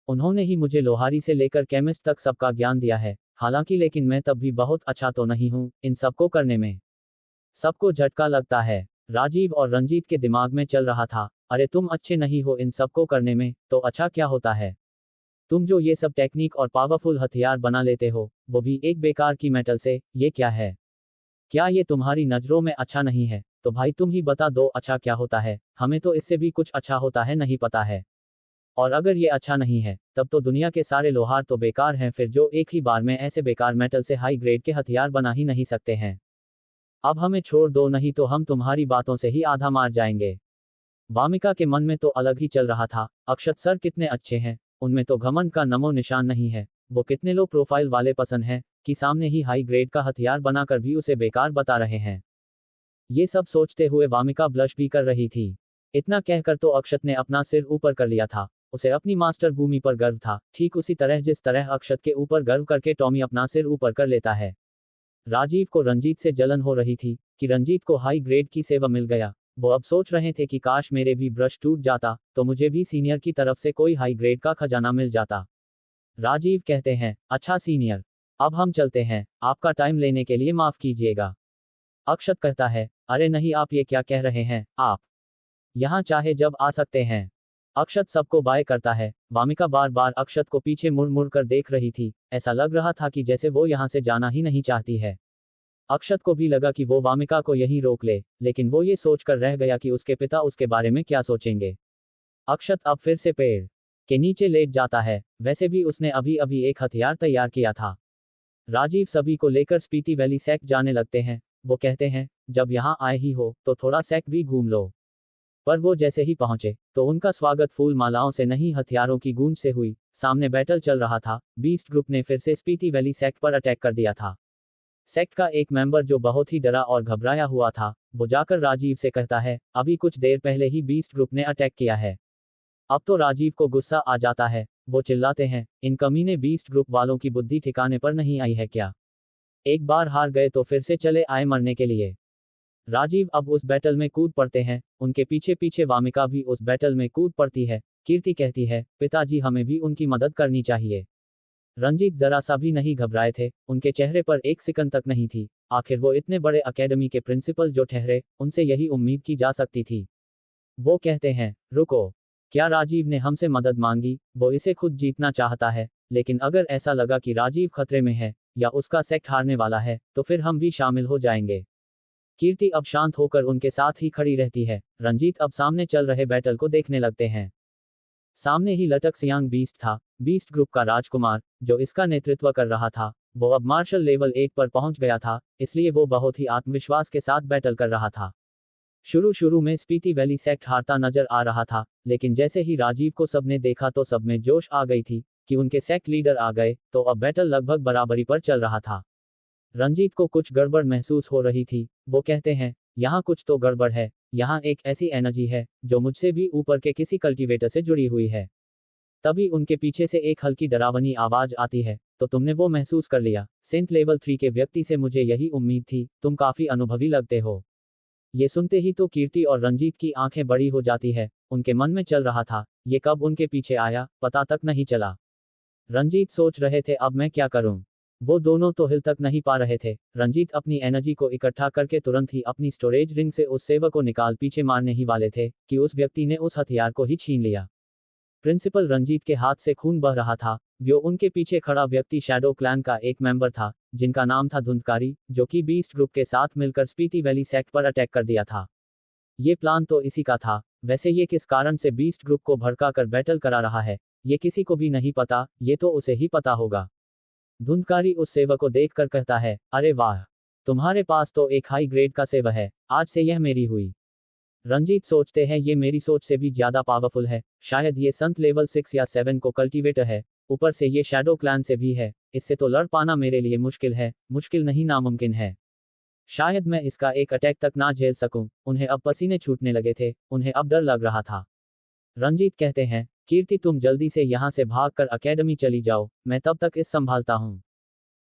उन्होंने ही मुझे लोहारी से लेकर केमिस्ट तक सबका ज्ञान दिया है, हालांकि लेकिन मैं तब भी बहुत अच्छा तो नहीं हूँ इन सबको करने में। सबको झटका लगता है। राजीव और रंजीत के दिमाग में चल रहा था, अरे तुम अच्छे नहीं हो इन सबको करने में, तो अच्छा क्या होता है? तुम जो ये सब टेक्निक और पावरफुल हथियार बना लेते हो, वो भी एक बेकार की मेटल से, ये क्या है? क्या ये तुम्हारी नजरों में अच्छा नहीं है? तो भाई तुम ही बता दो अच्छा क्या होता है, हमें तो इससे भी कुछ अच्छा होता है नहीं पता है। और अगर ये अच्छा नहीं है, तब तो दुनिया के सारे लोहार तो बेकार हैं फिर, जो एक ही बार में ऐसे बेकार मेटल से हाई ग्रेड के हथियार बना ही नहीं सकते हैं। अब हमें छोड़ दो, नहीं तो हम तुम्हारी बातों से ही आधा मार जाएंगे। वामिका के मन में तो अलग ही चल रहा था, अक्षत सर कितने अच्छे हैं, उनमें तो घमंड का नमो निशान नहीं है। वो कितने लो प्रोफाइल वाले पसंद हैं कि सामने ही हाई ग्रेड का हथियार बनाकर भी उसे बेकार बता रहे हैं। ये सब सोचते हुए वामिका ब्लश भी कर रही थी। इतना कहकर तो अक्षत ने अपना सिर ऊपर कर लिया था। उसे अपनी मास्टर भूमि पर गर्व था, ठीक उसी तरह जिस तरह अक्षत के ऊपर गर्व करके टॉमी अपना सिर ऊपर कर लेता है। राजीव को रंजीत से जलन हो रही थी कि रंजीत को हाई ग्रेड की सेवा मिल गया। वो अब सोच रहे थे कि काश मेरे भी ब्रश टूट जाता, तो मुझे भी सीनियर की तरफ से कोई हाई ग्रेड का खजाना मिल जाता। राजीव कहते हैं, अच्छा सीनियर, अब हम चलते हैं, आपका टाइम लेने के लिए माफ कीजिएगा। अक्षत कहता है, अरे नहीं, आप ये क्या कह रहे हैं, आप यहाँ चाहे जब आ सकते हैं। अक्षत सबको बाय करता है। वामिका बार बार अक्षत को पीछे मुड़ मुड़ कर देख रही थी, ऐसा लग रहा था कि जैसे वो यहाँ से जाना ही नहीं चाहती है। अक्षत को भी लगा कि वो वामिका को यहीं रोक ले, लेकिन वो ये सोचकर रह गया कि उसके पिता उसके बारे में क्या सोचेंगे। अक्षत अब फिर से पेड़ के नीचे लेट जाता है। वैसे भी उसने अभी अभी एक हथियार तैयार किया था। राजीव सभी को लेकर स्पीति वैली सेक्ट जाने लगते हैं। वो कहते हैं, जब यहाँ आए ही हो तो थोड़ा सेक्ट भी घूम लो। पर वो जैसे ही पहुंचे तो उनका स्वागत फूल मालाओं से नहीं हथियारों की गूंज से हुई। सामने बैटल चल रहा था। बीस्ट ग्रुप ने फिर से स्पीति वैली सेक्ट पर अटैक कर दिया था। सेक्ट का एक मेंबर जो बहुत ही डरा और घबराया हुआ था, वो जाकर राजीव से कहता है, अभी कुछ देर पहले ही बीस्ट ग्रुप ने अटैक किया है। अब तो राजीव को गुस्सा आ जाता है। वो चिल्लाते हैं, इन कमीने बीस्ट ग्रुप वालों की बुद्धि ठिकाने पर नहीं आई है क्या? एक बार हार गए तो फिर से चले आए मरने के लिए। राजीव अब उस बैटल में कूद पड़ते हैं। उनके पीछे पीछे वामिका भी उस बैटल में कूद पड़ती है। कीर्ति कहती है, पिताजी हमें भी उनकी मदद करनी चाहिए। रंजीत जरा सा भी नहीं घबराए थे, उनके चेहरे पर एक सिकन तक नहीं थी। आखिर वो इतने बड़े एकेडमी के प्रिंसिपल जो ठहरे, उनसे यही उम्मीद की जा सकती थी। वो कहते हैं, रुको, क्या राजीव ने हमसे मदद मांगी? वो इसे खुद जीतना चाहता है, लेकिन अगर ऐसा लगा कि राजीव खतरे में है या उसका सेक्ट हारने वाला है, तो फिर हम भी शामिल हो जाएंगे। कीर्ति अब शांत होकर उनके साथ ही खड़ी रहती है। रंजीत अब सामने चल रहे बैटल को देखने लगते हैं। सामने ही लटक सियांग बीस्ट था, बीस्ट ग्रुप का राजकुमार, जो इसका नेतृत्व कर रहा था। वो अब मार्शल लेवल 8 पर पहुंच गया था, इसलिए वो बहुत ही आत्मविश्वास के साथ बैटल कर रहा था। शुरू में स्पीति वैली सेक्ट हारता नजर आ रहा था, लेकिन जैसे ही राजीव को सबने देखा तो सब में जोश आ गई थी कि उनके सेक्ट लीडर आ गए, तो अब बैटल लगभग बराबरी पर चल रहा था। रंजीत को कुछ गड़बड़ महसूस हो रही थी। वो कहते हैं, यहाँ कुछ तो गड़बड़ है, यहाँ एक ऐसी एनर्जी है जो मुझसे भी ऊपर के किसी कल्टीवेटर से जुड़ी हुई है। तभी उनके पीछे से एक हल्की डरावनी आवाज आती है, तो तुमने वो महसूस कर लिया? सेंट लेवल 3 के व्यक्ति से मुझे यही उम्मीद थी, तुम काफी अनुभवी लगते हो। ये सुनते ही तो कीर्ति और रंजीत की आंखें बड़ी हो जाती है। उनके मन में चल रहा था, ये कब उनके पीछे आया, पता तक नहीं चला। रंजीत सोच रहे थे, अब मैं क्या करूं? वो दोनों तो हिल तक नहीं पा रहे थे। रंजीत अपनी एनर्जी को इकट्ठा करके तुरंत ही अपनी स्टोरेज रिंग से उस सेवक को निकाल पीछे मारने ही वाले थे कि उस व्यक्ति ने उस हथियार को ही छीन लिया। प्रिंसिपल रंजीत के हाथ से खून बह रहा था। वो उनके पीछे खड़ा व्यक्ति शैडो क्लैन का एक मेंबर था, जिनका नाम था धुंधकारी, जो कि बीस्ट ग्रुप के साथ मिलकर स्पीति वैली सेक्ट पर अटैक कर दिया था। ये प्लान तो इसी का था। वैसे ये किस कारण से बीस्ट ग्रुप को भड़का कर बैटल करा रहा है, ये किसी को भी नहीं पता, ये तो उसे ही पता होगा। धुंधकारी उस सेवक को देखकर कहता है, अरे वाह, तुम्हारे पास तो एक हाई ग्रेड का सेवा है, आज से यह मेरी हुई। रंजीत सोचते हैं ये मेरी सोच से भी ज्यादा पावरफुल है, शायद ये संत लेवल 6 या 7 को कल्टीवेटर है, ऊपर से ये शैडो क्लैन से भी है, इससे तो लड़ पाना मेरे लिए मुश्किल है, मुश्किल नहीं नामुमकिन है। शायद मैं इसका एक अटैक तक ना झेल सकूं। उन्हें अब पसीने छूटने लगे थे, उन्हें अब डर लग रहा था। रंजीत कहते हैं, कीर्ति तुम जल्दी से यहाँ से भागकर अकेडमी चली जाओ, मैं तब तक इस संभालता हूँ।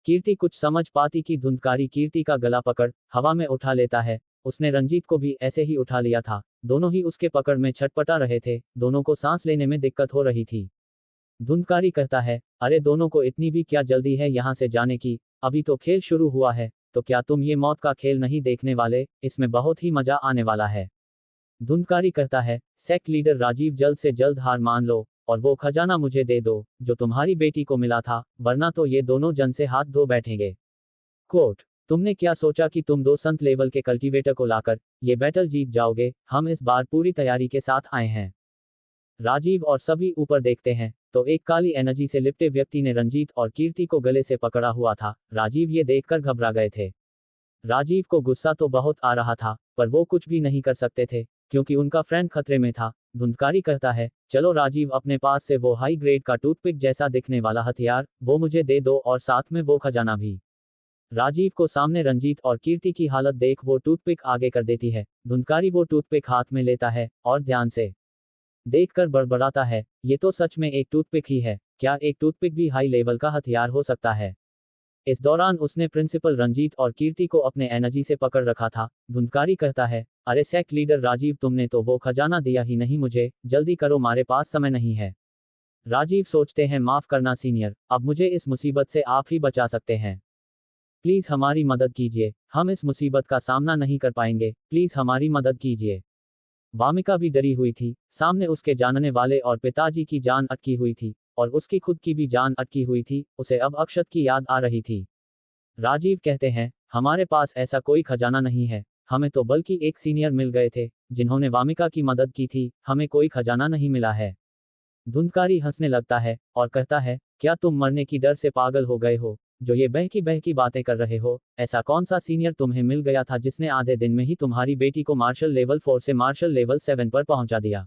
कीर्ति कुछ समझ पाती कि धुंधकारी कीर्ति का गला पकड़ हवा में उठा लेता है। उसने रंजीत को भी ऐसे ही उठा लिया था। दोनों ही उसके पकड़ में छटपटा रहे थे, दोनों को सांस लेने में दिक्कत हो रही थी। धुंधकारी कहता है, अरे दोनों को इतनी भी क्या जल्दी है यहाँ से जाने की, अभी तो खेल शुरू हुआ है, तो क्या तुम ये मौत का खेल नहीं देखने वाले, इसमें बहुत ही मजा आने वाला है। धुंधकारी कहता है, सेक्ट लीडर राजीव, जल्द से जल्द हार मान लो और वो खजाना मुझे दे दो जो तुम्हारी बेटी को मिला था, वरना तो ये दोनों जन से हाथ धो बैठेंगे। कोट, तुमने क्या सोचा कि तुम 2 संत लेवल के कल्टीवेटर को लाकर ये बैटल जीत जाओगे? हम इस बार पूरी तैयारी के साथ आए हैं। राजीव और सभी ऊपर देखते हैं तो एक काली एनर्जी से लिपटे व्यक्ति ने रंजीत और कीर्ति को गले से पकड़ा हुआ था। राजीव ये देखकर घबरा गए थे। राजीव को गुस्सा तो बहुत आ रहा था, पर वो कुछ भी नहीं कर सकते थे क्योंकि उनका फ्रेंड खतरे में था। धुंधकारी कहता है, चलो राजीव, अपने पास से वो हाई ग्रेड का टूथपिक जैसा दिखने वाला हथियार वो मुझे दे दो और साथ में वो खजाना भी। राजीव को सामने रंजीत और कीर्ति की हालत देख वो टूथपिक आगे कर देती है। धुंधकारी वो टूथपिक हाथ में लेता है और ध्यान से देखकर बड़बड़ाता है, ये तो सच में एक टूथपिक ही है, क्या एक टूथपिक भी हाई लेवल का हथियार हो सकता है? इस दौरान उसने प्रिंसिपल रंजीत और कीर्ति को अपने एनर्जी से पकड़ रखा था। धुंधकारी कहता है, अरे सेक्ट लीडर राजीव, तुमने तो वो खजाना दिया ही नहीं मुझे, जल्दी करो, हमारे पास समय नहीं है। राजीव सोचते हैं, माफ करना सीनियर, अब मुझे इस मुसीबत से आप ही बचा सकते हैं। प्लीज हमारी मदद कीजिए, हम इस मुसीबत का सामना नहीं कर पाएंगे, प्लीज हमारी मदद कीजिए। वामिका भी डरी हुई थी। सामने उसके जानने वाले और पिताजी की जान अटकी हुई थी और उसकी खुद की भी जान अटकी हुई थी। उसे अब अक्षत की याद आ रही थी। राजीव कहते हैं, हमारे पास ऐसा कोई खजाना नहीं है, हमें तो बल्कि एक सीनियर मिल गए थे जिन्होंने वामिका की मदद की थी, हमें कोई खजाना नहीं मिला है। धुंधकारी हंसने लगता है और कहता है, क्या तुम मरने की डर से पागल हो गए हो जो ये बहकी बातें कर रहे हो? ऐसा कौन सा सीनियर तुम्हें मिल गया था जिसने आधे दिन में ही तुम्हारी बेटी को मार्शल लेवल 4 से मार्शल लेवल 7 पर पहुंचा दिया?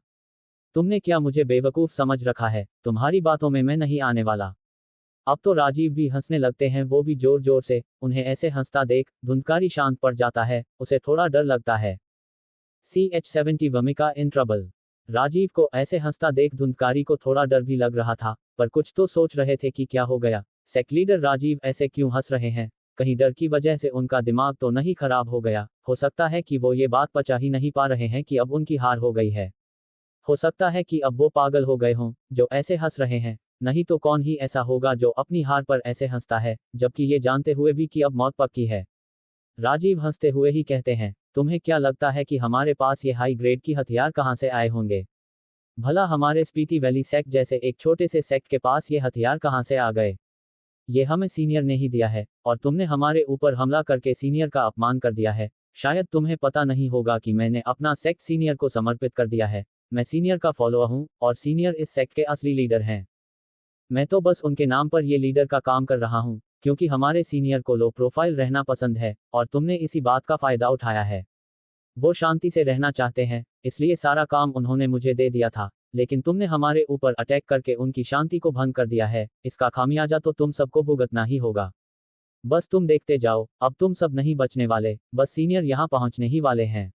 तुमने क्या मुझे बेवकूफ समझ रखा है? तुम्हारी बातों में मैं नहीं आने वाला। अब तो राजीव भी हंसने लगते हैं, वो भी जोर जोर से। उन्हें ऐसे हंसता देख धुंधकारी शांत पड़ जाता है, उसे थोड़ा डर लगता है। CH-70 Wamiqa in trouble. Rajiv को ऐसे हंसता देख धुंधकारी को थोड़ा डर भी लग रहा था, पर कुछ तो सोच रहे थे कि क्या हो गया, सेक्ट लीडर राजीव ऐसे क्यों हंस रहे हैं? कहीं डर की वजह से उनका दिमाग तो नहीं खराब हो गया? हो सकता है कि वो ये बात पचा ही नहीं पा रहे हैं कि अब उनकी हार हो गई है। हो सकता है कि अब वो पागल हो गए हों जो ऐसे हंस रहे हैं। नहीं तो कौन ही ऐसा होगा जो अपनी हार पर ऐसे हंसता है, जबकि ये जानते हुए भी कि अब मौत पक्की है। राजीव हंसते हुए ही कहते हैं, तुम्हें क्या लगता है कि हमारे पास ये हाई ग्रेड की हथियार कहाँ से आए होंगे? भला हमारे स्पीति वैली सेक्ट जैसे एक छोटे से सेक्ट के पास ये हथियार कहाँ से आ गए? ये हमें सीनियर ने ही दिया है और तुमने हमारे ऊपर हमला करके सीनियर का अपमान कर दिया है। शायद तुम्हें पता नहीं होगा कि मैंने अपना सेक्ट सीनियर को समर्पित कर दिया है। मैं सीनियर का फॉलोअर हूँ और सीनियर इस सेक्ट के असली लीडर हैं। मैं तो बस उनके नाम पर ये लीडर का काम कर रहा हूँ क्योंकि हमारे सीनियर को लो प्रोफाइल रहना पसंद है और तुमने इसी बात का फायदा उठाया है। वो शांति से रहना चाहते हैं, इसलिए सारा काम उन्होंने मुझे दे दिया था, लेकिन तुमने हमारे ऊपर अटैक करके उनकी शांति को भंग कर दिया है। इसका खामियाजा तो तुम सबको भुगतना ही होगा। बस तुम देखते जाओ, अब तुम सब नहीं बचने वाले, बस सीनियर यहाँ पहुँचने ही वाले हैं।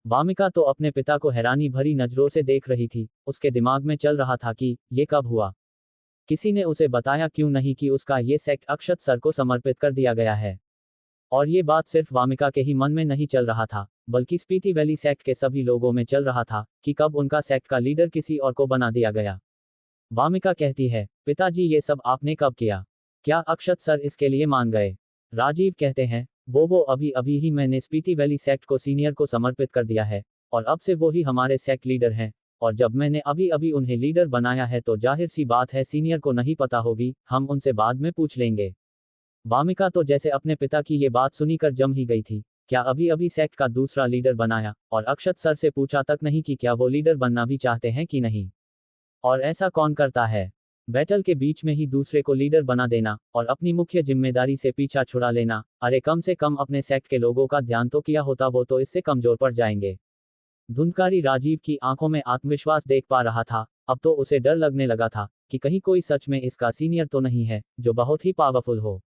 वामिका तो अपने पिता को हैरानी भरी नजरों से देख रही थी। उसके दिमाग में चल रहा था कि ये कब हुआ? किसी ने उसे बताया क्यों नहीं कि उसका ये सेक्ट अक्षत सर को समर्पित कर दिया गया है? और ये बात सिर्फ वामिका के ही मन में नहीं चल रहा था, बल्कि स्पीति वैली सेक्ट के सभी लोगों में चल रहा था कि कब उनका सेक्ट का लीडर किसी और को बना दिया गया। वामिका कहती है, पिताजी ये सब आपने कब किया? क्या अक्षत सर इसके लिए मान गए? राजीव कहते हैं, वो अभी ही मैंने स्पीति वैली सेक्ट को सीनियर को समर्पित कर दिया है और अब से वो ही हमारे सेक्ट लीडर हैं। और जब मैंने अभी अभी उन्हें लीडर बनाया है तो जाहिर सी बात है सीनियर को नहीं पता होगी, हम उनसे बाद में पूछ लेंगे। वामिका तो जैसे अपने पिता की ये बात सुनी कर जम ही गई थी। क्या अभी अभी सेक्ट का दूसरा लीडर बनाया, और अक्षत सर से पूछा तक नहीं कि क्या वो लीडर बनना भी चाहते हैं कि नहीं। और ऐसा कौन करता है? बैटल के बीच में ही दूसरे को लीडर बना देना और अपनी मुख्य जिम्मेदारी से पीछा छुड़ा लेना। अरे कम से कम अपने सेक्ट के लोगों का ध्यान तो किया होता, वो तो इससे कमजोर पड़ जाएंगे। धुंधकारी राजीव की आंखों में आत्मविश्वास देख पा रहा था। अब तो उसे डर लगने लगा था कि कहीं कोई सच में इसका सीनियर तो नहीं है जो बहुत ही पावरफुल हो।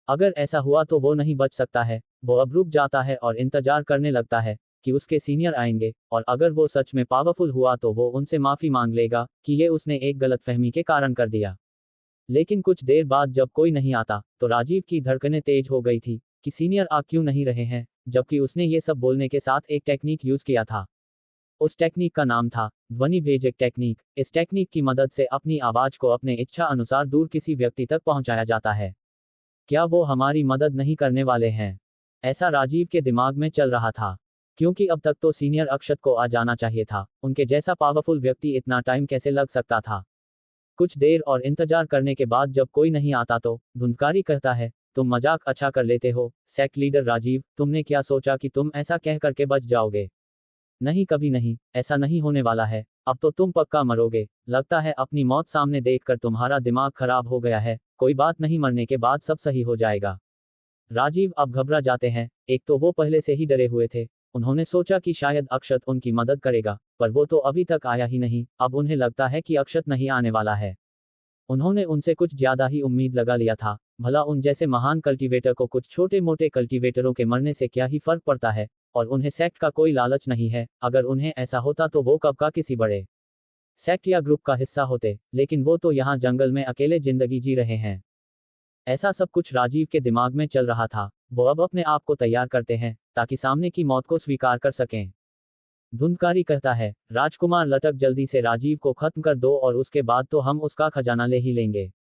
अगर ऐसा हुआ तो वो नहीं बच सकता है। वो अब रुक जाता है और इंतजार करने लगता है कि उसके सीनियर आएंगे, और अगर वो सच में पावरफुल हुआ तो वो उनसे माफी मांग लेगा कि ये उसने एक गलतफहमी के कारण कर दिया। लेकिन कुछ देर बाद जब कोई नहीं आता तो राजीव की धड़कनें तेज हो गई थी कि सीनियर आ क्यों नहीं रहे हैं, जबकि उसने ये सब बोलने के साथ एक टेक्निक यूज किया था। उस टेक्निक का नाम था ध्वनि भेजक टेक्निक। इस टेक्निक की मदद से अपनी आवाज को अपने इच्छा अनुसार दूर किसी व्यक्ति तक पहुंचाया जाता है। क्या वो हमारी मदद नहीं करने वाले हैं? ऐसा राजीव के दिमाग में चल रहा था, क्योंकि अब तक तो सीनियर अक्षत को आ जाना चाहिए था। उनके जैसा पावरफुल व्यक्ति इतना टाइम कैसे लग सकता था? कुछ देर और इंतजार करने के बाद जब कोई नहीं आता तो धुंधकारी कहता है, तुम मजाक अच्छा कर लेते हो सेक्ट लीडर राजीव, तुमने क्या सोचा कि तुम ऐसा कह करके बच जाओगे? नहीं, कभी नहीं, ऐसा नहीं होने वाला है। अब तो तुम पक्का मरोगे। लगता है अपनी मौत सामने देखकर तुम्हारा दिमाग खराब हो गया है। कोई बात नहीं, मरने के बाद सब सही हो जाएगा। राजीव अब घबरा जाते हैं। एक तो वो पहले से ही डरे हुए थे। उन्होंने सोचा कि शायद अक्षत उनकी मदद करेगा, पर वो तो अभी तक आया ही नहीं। अब उन्हें लगता है कि अक्षत नहीं आने वाला है। उन्होंने उनसे कुछ ज्यादा ही उम्मीद लगा लिया था। भला उन जैसे महान कल्टीवेटर को कुछ छोटे मोटे कल्टीवेटरों के मरने से क्या ही फर्क पड़ता है, और उन्हें सेक्ट का कोई लालच नहीं है। अगर उन्हें ऐसा होता तो वो कब का किसी बड़े सेक्ट या ग्रुप का हिस्सा होते, लेकिन वो तो यहाँ जंगल में अकेले जिंदगी जी रहे हैं। ऐसा सब कुछ राजीव के दिमाग में चल रहा था। वो अब अपने आप को तैयार करते हैं ताकि सामने की मौत को स्वीकार कर सकें। धुंधकारी कहता है, राजकुमार लटक, जल्दी से राजीव को खत्म कर दो और उसके बाद तो हम उसका खजाना ले ही लेंगे।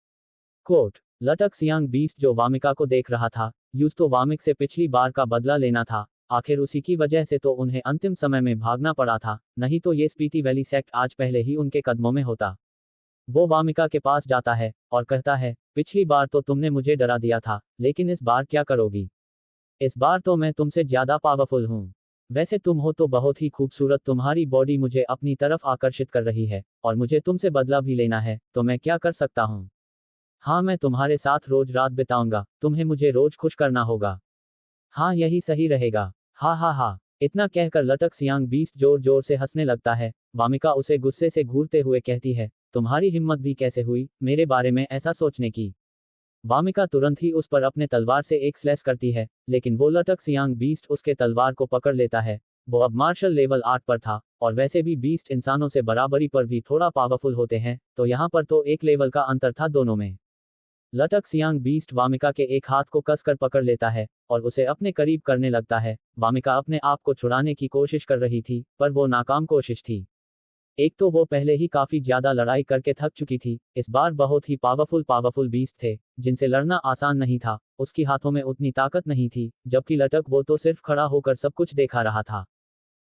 कोट। लटक सियांग बीस्ट जो वामिका को देख रहा था, यूज तो वामिक से पिछली बार का बदला लेना था। आखिर उसी की वजह से तो उन्हें अंतिम समय में भागना पड़ा था, नहीं तो ये स्पीति वैली सेक्ट आज पहले ही उनके कदमों में होता। वो वामिका के पास जाता है और कहता है, पिछली बार तो तुमने मुझे डरा दिया था, लेकिन इस बार क्या करोगी? इस बार तो मैं तुमसे ज्यादा पावरफुल हूँ। वैसे तुम हो तो बहुत ही खूबसूरत, तुम्हारी बॉडी मुझे अपनी तरफ आकर्षित कर रही है, और मुझे तुमसे बदला भी लेना है, तो मैं क्या कर सकता हूँ? हाँ, मैं तुम्हारे साथ रोज रात बिताऊंगा, तुम्हें मुझे रोज खुश करना होगा। हाँ, यही सही रहेगा। हा हा हा। इतना कहकर लटक सियांग बीस्ट जोर जोर से हंसने लगता है। वामिका उसे गुस्से से घूरते हुए कहती है, तुम्हारी हिम्मत भी कैसे हुई मेरे बारे में ऐसा सोचने की? वामिका तुरंत ही उस पर अपने तलवार से एक स्लैश करती है, लेकिन वो लटक सियांग बीस्ट उसके तलवार को पकड़ लेता है। वो अब मार्शल लेवल 8 पर था, और वैसे भी बीस्ट इंसानों से बराबरी पर भी थोड़ा पावरफुल होते हैं, तो यहाँ पर तो एक लेवल का अंतर था दोनों में। लटक सियांग बीस्ट वामिका के एक हाथ को कसकर पकड़ लेता है और उसे अपने करीब करने लगता है। वामिका अपने आप को छुड़ाने की कोशिश कर रही थी, पर वो नाकाम कोशिश थी। एक तो वो पहले ही काफी ज्यादा लड़ाई करके थक चुकी थी, इस बार बहुत ही पावरफुल बीस्ट थे जिनसे लड़ना आसान नहीं था। उसकी हाथों में उतनी ताकत नहीं थी, जबकि लटक वो तो सिर्फ खड़ा होकर सब कुछ देखा रहा था।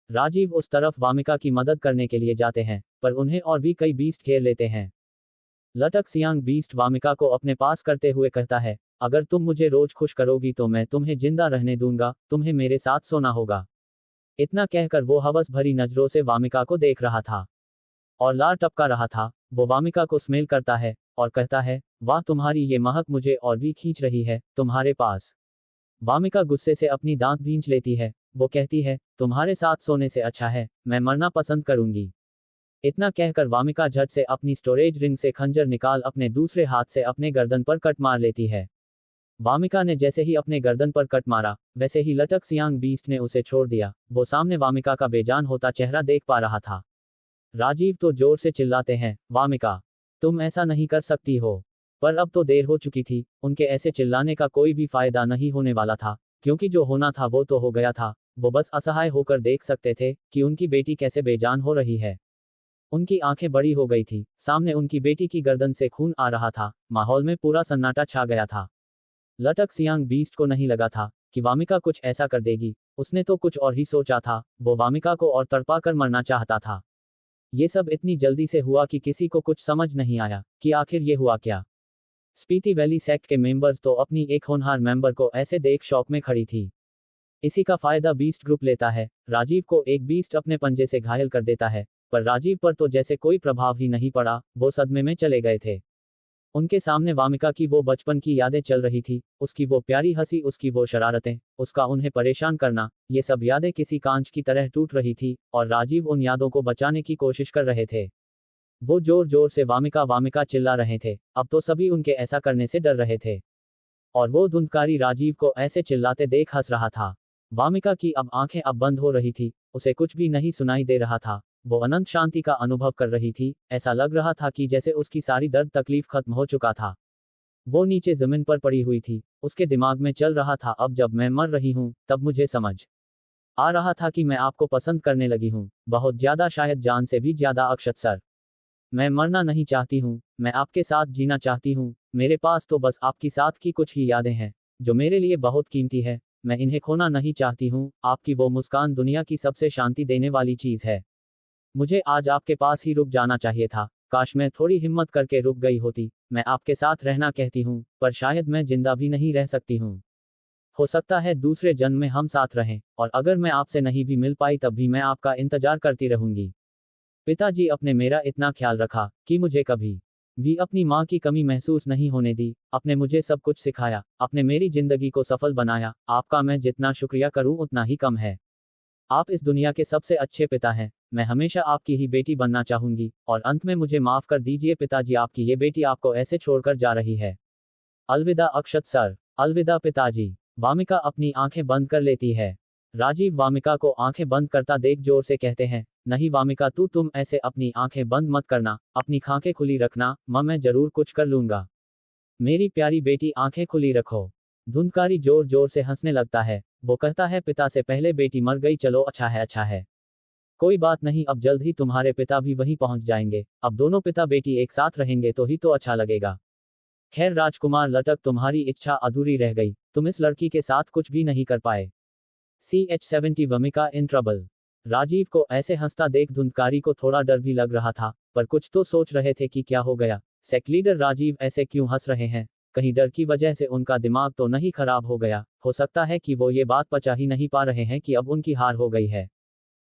राजीव उस तरफ वामिका की मदद करने के लिए जाते हैं, पर उन्हें और भी कई बीस्ट घेर लेते हैं। लटक सियांग बीस्ट वामिका को अपने पास करते हुए कहता है, अगर तुम मुझे रोज खुश करोगी तो मैं तुम्हें जिंदा रहने दूंगा, तुम्हें मेरे साथ सोना होगा। इतना कहकर वो हवस भरी नजरों से वामिका को देख रहा था और लार टपका रहा था। वो वामिका को स्मेल करता है और कहता है, वाह, तुम्हारी ये महक मुझे और भी खींच रही है तुम्हारे पास। वामिका गुस्से से अपनी दांत भींच लेती है। वो कहती है, तुम्हारे साथ सोने से अच्छा है मैं मरना पसंद करूंगी। इतना कहकर वामिका झट से अपनी स्टोरेज रिंग से खंजर निकाल अपने दूसरे हाथ से अपने गर्दन पर कट मार लेती है। वामिका ने जैसे ही अपने गर्दन पर कट मारा, वैसे ही लटक सियांग बीस्ट ने उसे छोड़ दिया। वो सामने वामिका का बेजान होता चेहरा देख पा रहा था। राजीव तो जोर से चिल्लाते हैं, वामिका, तुम ऐसा नहीं कर सकती हो। पर अब तो देर हो चुकी थी। उनके ऐसे चिल्लाने का कोई भी फायदा नहीं होने वाला था, क्योंकि जो होना था वो तो हो गया था। वो बस असहाय होकर देख सकते थे कि उनकी बेटी कैसे बेजान हो रही है। उनकी आंखें बड़ी हो गई थी। सामने उनकी बेटी की गर्दन से खून आ रहा था। माहौल में पूरा सन्नाटा छा गया था। लटक सियांग बीस्ट को नहीं लगा था कि वामिका कुछ ऐसा कर देगी। उसने तो कुछ और ही सोचा था। वो वामिका को और तड़पा कर मरना चाहता था। ये सब इतनी जल्दी से हुआ कि किसी को कुछ समझ नहीं आया कि आखिर ये हुआ क्या। स्पीति वैली सेक्ट के मेंबर्स तो अपनी एक होनहार मेंबर को ऐसे देख शौक में खड़ी थी। इसी का फायदा बीस्ट ग्रुप लेता है। राजीव को एक बीस्ट अपने पंजे से घायल कर देता है, पर राजीव पर तो जैसे कोई प्रभाव ही नहीं पड़ा, वो सदमे में चले गए थे। उनके सामने वामिका की वो बचपन की यादें चल रही थी, उसकी वो प्यारी हंसी, उसकी वो शरारतें, उसका उन्हें परेशान करना, ये सब यादें किसी कांच की तरह टूट रही थी और राजीव उन यादों को बचाने की कोशिश कर रहे थे। वो जोर जोर से वामिका वामिका चिल्ला रहे थे, अब तो सभी उनके ऐसा करने से डर रहे थे। और वो धुंधकारी राजीव को ऐसे चिल्लाते देख हंस रहा था। वामिका की अब आंखें अब बंद हो रही थी, उसे कुछ भी नहीं सुनाई दे रहा था। वो अनंत शांति का अनुभव कर रही थी, ऐसा लग रहा था कि जैसे उसकी सारी दर्द तकलीफ खत्म हो चुका था। वो नीचे जमीन पर पड़ी हुई थी, उसके दिमाग में चल रहा था, अब जब मैं मर रही हूँ तब मुझे समझ आ रहा था कि मैं आपको पसंद करने लगी हूँ, बहुत ज्यादा, शायद जान से भी ज्यादा। अक्षत सर, मैं मरना नहीं चाहती हूँ, मैं आपके साथ जीना चाहती हूँ। मेरे पास तो बस आपकी साथ की कुछ ही यादें हैं जो मेरे लिए बहुत कीमती है, मैं इन्हें खोना नहीं चाहती हूँ। आपकी वो मुस्कान दुनिया की सबसे शांति देने वाली चीज है। मुझे आज आपके पास ही रुक जाना चाहिए था, काश मैं थोड़ी हिम्मत करके रुक गई होती। मैं आपके साथ रहना कहती हूँ, पर शायद मैं जिंदा भी नहीं रह सकती हूँ। हो सकता है दूसरे जन्म में हम साथ रहें, और अगर मैं आपसे नहीं भी मिल पाई तब भी मैं आपका इंतजार करती रहूंगी। पिताजी आपने मेरा इतना ख्याल रखा कि मुझे कभी भी अपनी माँ की कमी महसूस नहीं होने दी। आपने मुझे सब कुछ सिखाया, आपने मेरी जिंदगी को सफल बनाया। आपका मैं जितना शुक्रिया करूं उतना ही कम है। आप इस दुनिया के सबसे अच्छे पिता हैं। मैं हमेशा आपकी ही बेटी बनना चाहूंगी। और अंत में मुझे माफ कर दीजिए पिताजी, आपकी ये बेटी आपको ऐसे छोड़कर जा रही है। अलविदा अक्षत सर। अलविदा पिताजी। वामिका अपनी आंखें बंद कर लेती है। राजीव वामिका को आंखें बंद करता देख जोर से कहते हैं, नहीं वामिका, तुम ऐसे अपनी आंखें बंद मत करना, अपनी आंखें खुली रखना। मैं जरूर कुछ कर लूंगा। मेरी प्यारी बेटी, आंखें खुली रखो। धुंधकारी जोर जोर से हंसने लगता है। वो कहता है, पिता से पहले बेटी मर गई, चलो अच्छा है अच्छा है, कोई बात नहीं, अब जल्द ही तुम्हारे पिता भी वहीं पहुंच जाएंगे। अब दोनों पिता बेटी एक साथ रहेंगे तो ही तो अच्छा लगेगा। खैर राजकुमार लटक, तुम्हारी इच्छा अधूरी रह गई, तुम इस लड़की के साथ कुछ भी नहीं कर पाए। CH-70 Wamiqa in trouble. Rajiv को ऐसे हंसता देख धुंधकारी को थोड़ा डर भी लग रहा था, पर कुछ तो सोच रहे थे कि क्या हो गया, सेक्ट लीडर राजीव ऐसे क्यों हंस रहे हैं। कहीं डर की वजह से उनका दिमाग तो नहीं खराब हो गया। हो सकता है कि वो ये बात पचा ही नहीं पा रहे हैं कि अब उनकी हार हो गई है।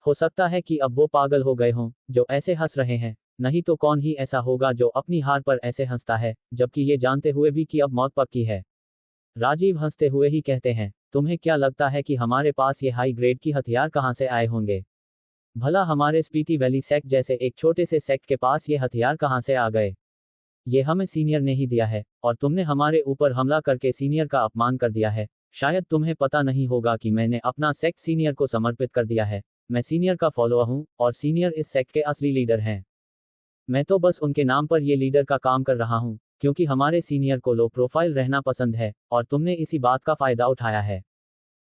हो सकता है कि अब वो पागल हो गए हों जो ऐसे हंस रहे हैं। नहीं तो कौन ही ऐसा होगा जो अपनी हार पर ऐसे हंसता है, जबकि ये जानते हुए भी कि अब मौत पक्की है। राजीव हंसते हुए ही कहते हैं, तुम्हें क्या लगता है कि हमारे पास ये हाई ग्रेड की हथियार कहाँ से आए होंगे? भला हमारे स्पीति वैली सेक्ट जैसे एक छोटे से सेक्ट के पास ये हथियार कहाँ से आ गए? ये हमें सीनियर ने ही दिया है, और तुमने हमारे ऊपर हमला करके सीनियर का अपमान कर दिया है। शायद तुम्हें पता नहीं होगा कि मैंने अपना सेक्ट सीनियर को समर्पित कर दिया है। मैं सीनियर का फॉलोअर हूँ, और सीनियर इस सेक्ट के असली लीडर हैं। मैं तो बस उनके नाम पर ये लीडर का काम कर रहा हूँ, क्योंकि हमारे सीनियर को लो प्रोफाइल रहना पसंद है, और तुमने इसी बात का फायदा उठाया है।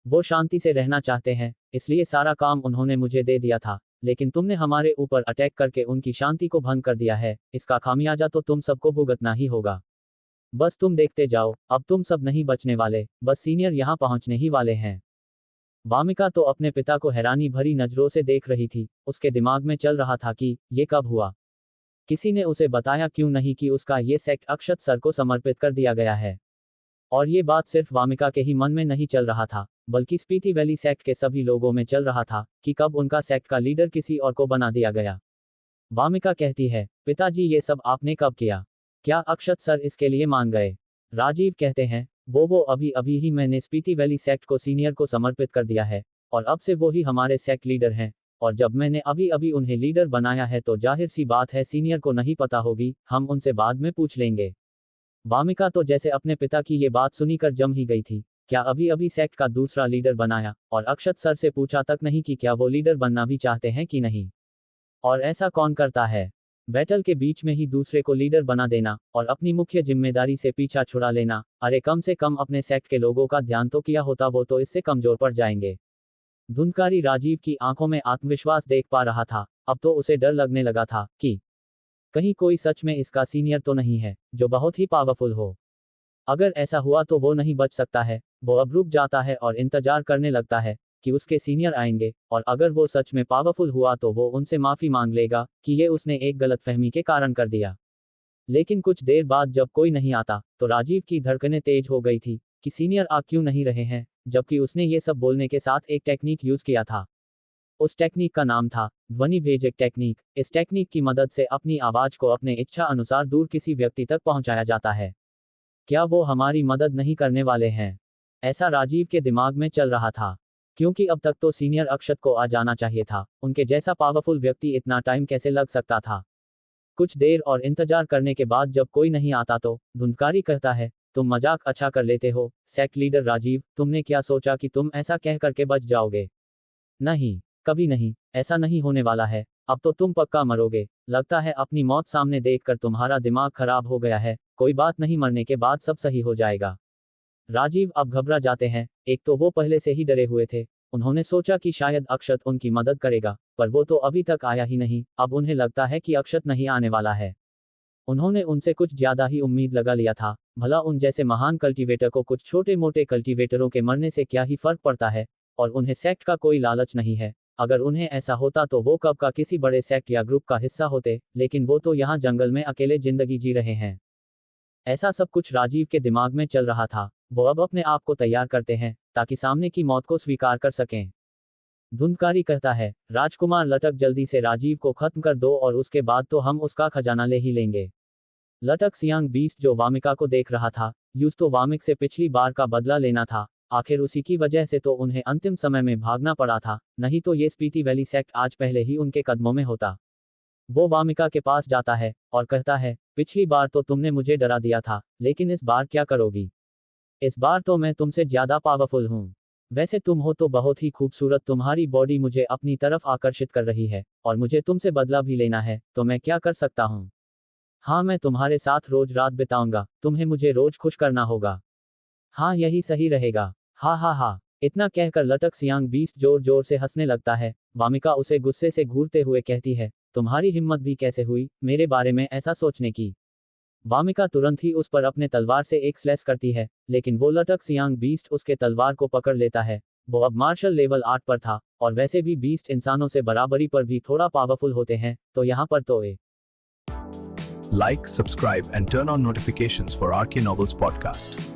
वो शांति से रहना चाहते हैं, इसलिए सारा काम उन्होंने मुझे दे दिया था, लेकिन तुमने हमारे ऊपर अटैक करके उनकी शांति को भंग कर दिया है। इसका खामियाजा तो तुम सबको भुगतना ही होगा। बस तुम देखते जाओ, अब तुम सब नहीं बचने वाले, बस सीनियर यहाँ पहुँचने ही वाले हैं। वामिका तो अपने पिता को हैरानी भरी नजरों से देख रही थी। उसके दिमाग में चल रहा था कि ये कब हुआ, किसी ने उसे बताया क्यों नहीं कि उसका ये सेक्ट अक्षत सर को समर्पित कर दिया गया है। और ये बात सिर्फ वामिका के ही मन में नहीं चल रहा था, बल्कि स्पीति वैली सेक्ट के सभी लोगों में चल रहा था कि कब उनका सेक्ट का लीडर किसी और को बना दिया गया। वामिका कहती है, पिताजी ये सब आपने कब किया? क्या अक्षत सर इसके लिए मान गए? राजीव कहते हैं, वो अभी अभी ही मैंने स्पीति वैली सेक्ट को सीनियर को समर्पित कर दिया है, और अब से वो ही हमारे सेक्ट लीडर हैं। और जब मैंने अभी अभी उन्हें लीडर बनाया है तो जाहिर सी बात है सीनियर को नहीं पता होगी, हम उनसे बाद में पूछ लेंगे। वामिका तो जैसे अपने पिता की ये बात सुनी कर जम ही गई थी। क्या अभी अभी सेक्ट का दूसरा लीडर बनाया, और अक्षत सर से पूछा तक नहीं कि क्या वो लीडर बनना भी चाहते हैं कि नहीं? और ऐसा कौन करता है? बैटल के बीच में ही दूसरे को लीडर बना देना और अपनी मुख्य जिम्मेदारी से पीछा छुड़ा लेना। अरे कम से कम अपने सेक्ट के लोगों का ध्यान तो किया होता, वो तो इससे कमजोर पड़ जाएंगे। धुंधकारी राजीव की आंखों में आत्मविश्वास देख पा रहा था। अब तो उसे डर लगने लगा था कि कहीं कोई सच में इसका सीनियर तो नहीं है जो बहुत ही पावरफुल हो। अगर ऐसा हुआ तो वो नहीं बच सकता है। वो अब रुक जाता है और इंतजार करने लगता है कि उसके सीनियर आएंगे और अगर वो सच में पावरफुल हुआ तो वो उनसे माफी मांग लेगा कि ये उसने एक गलतफहमी के कारण कर दिया। लेकिन कुछ देर बाद जब कोई नहीं आता तो राजीव की धड़कनें तेज हो गई थी कि सीनियर आ क्यों नहीं रहे हैं, जबकि उसने ये सब बोलने के साथ एक टेक्निक यूज किया था। उस टेक्निक का नाम था ध्वनि भेजक टेक्निक। इस टेक्निक की मदद से अपनी आवाज को अपने इच्छा अनुसार दूर किसी व्यक्ति तक पहुंचाया जाता है। क्या वो हमारी मदद नहीं करने वाले हैं? ऐसा राजीव के दिमाग में चल रहा था, क्योंकि अब तक तो सीनियर अक्षत को आ जाना चाहिए था। उनके जैसा पावरफुल व्यक्ति इतना टाइम कैसे लग सकता था? कुछ देर और इंतजार करने के बाद जब कोई नहीं आता तो धुंधकारी कहता है, तुम मजाक अच्छा कर लेते हो सेक्ट लीडर राजीव, तुमने क्या सोचा कि तुम ऐसा कह करके बच जाओगे? नहीं, कभी नहीं, ऐसा नहीं होने वाला है। अब तो तुम पक्का मरोगे। लगता है अपनी मौत सामने देखकर तुम्हारा दिमाग खराब हो गया है। कोई बात नहीं, मरने के बाद सब सही हो जाएगा। राजीव अब घबरा जाते हैं। एक तो वो पहले से ही डरे हुए थे। उन्होंने सोचा कि शायद अक्षत उनकी मदद करेगा, पर वो तो अभी तक आया ही नहीं। अब उन्हें लगता है कि अक्षत नहीं आने वाला है। उन्होंने उनसे कुछ ज्यादा ही उम्मीद लगा लिया था। भला उन जैसे महान कल्टीवेटर को कुछ छोटे मोटे कल्टीवेटरों के मरने से क्या ही फर्क पड़ता है? और उन्हें सेक्ट का कोई लालच नहीं है। अगर उन्हें ऐसा होता तो वो कब का किसी बड़े सेक्ट या ग्रुप का हिस्सा होते, लेकिन वो तो यहाँ जंगल में अकेले जिंदगी जी रहे हैं। ऐसा सब कुछ राजीव के दिमाग में चल रहा था। वो अब अपने आप को तैयार करते हैं ताकि सामने की मौत को स्वीकार कर सकें। धुंधकारी कहता है, राजकुमार लटक, जल्दी से राजीव को खत्म कर दो और उसके बाद तो हम उसका खजाना ले ही लेंगे। लटक सियांग बीस्ट जो वामिका को देख रहा था, यूज तो वामिक से पिछली बार का बदला लेना था। आखिर उसी की वजह से तो उन्हें अंतिम समय में भागना पड़ा था, नहीं तो ये स्पीति वैली सेक्ट आज पहले ही उनके कदमों में होता। वो वामिका के पास जाता है और कहता है, पिछली बार तो तुमने मुझे डरा दिया था, लेकिन इस बार क्या करोगी? इस बार तो मैं तुमसे ज्यादा पावरफुल हूँ। वैसे तुम हो तो बहुत ही खूबसूरत, तुम्हारी बॉडी मुझे अपनी तरफ आकर्षित कर रही है और मुझे तुमसे बदला भी लेना है, तो मैं क्या कर सकता हूँ? हाँ, मैं तुम्हारे साथ रोज रात बिताऊंगा। तुम्हें मुझे रोज खुश करना होगा। हाँ, यही सही रहेगा। हा हा हा। इतना कहकर लटक सियांग बीस्ट जोर जोर से हंसने लगता है। वामिका उसे गुस्से से घूरते हुए कहती है, तुम्हारी हिम्मत भी कैसे हुई मेरे बारे में ऐसा सोचने की? वामिका तुरंत ही उस पर अपने तलवार से एक स्लैश करती है, लेकिन वो लटक सियांग बीस्ट उसके तलवार को पकड़ लेता है। वो अब मार्शल लेवल 8 पर था, और वैसे भी बीस्ट इंसानों से बराबरी पर भी थोड़ा पावरफुल होते हैं, तो यहाँ पर तो Like, subscribe and turn on notifications for RK Novels podcast.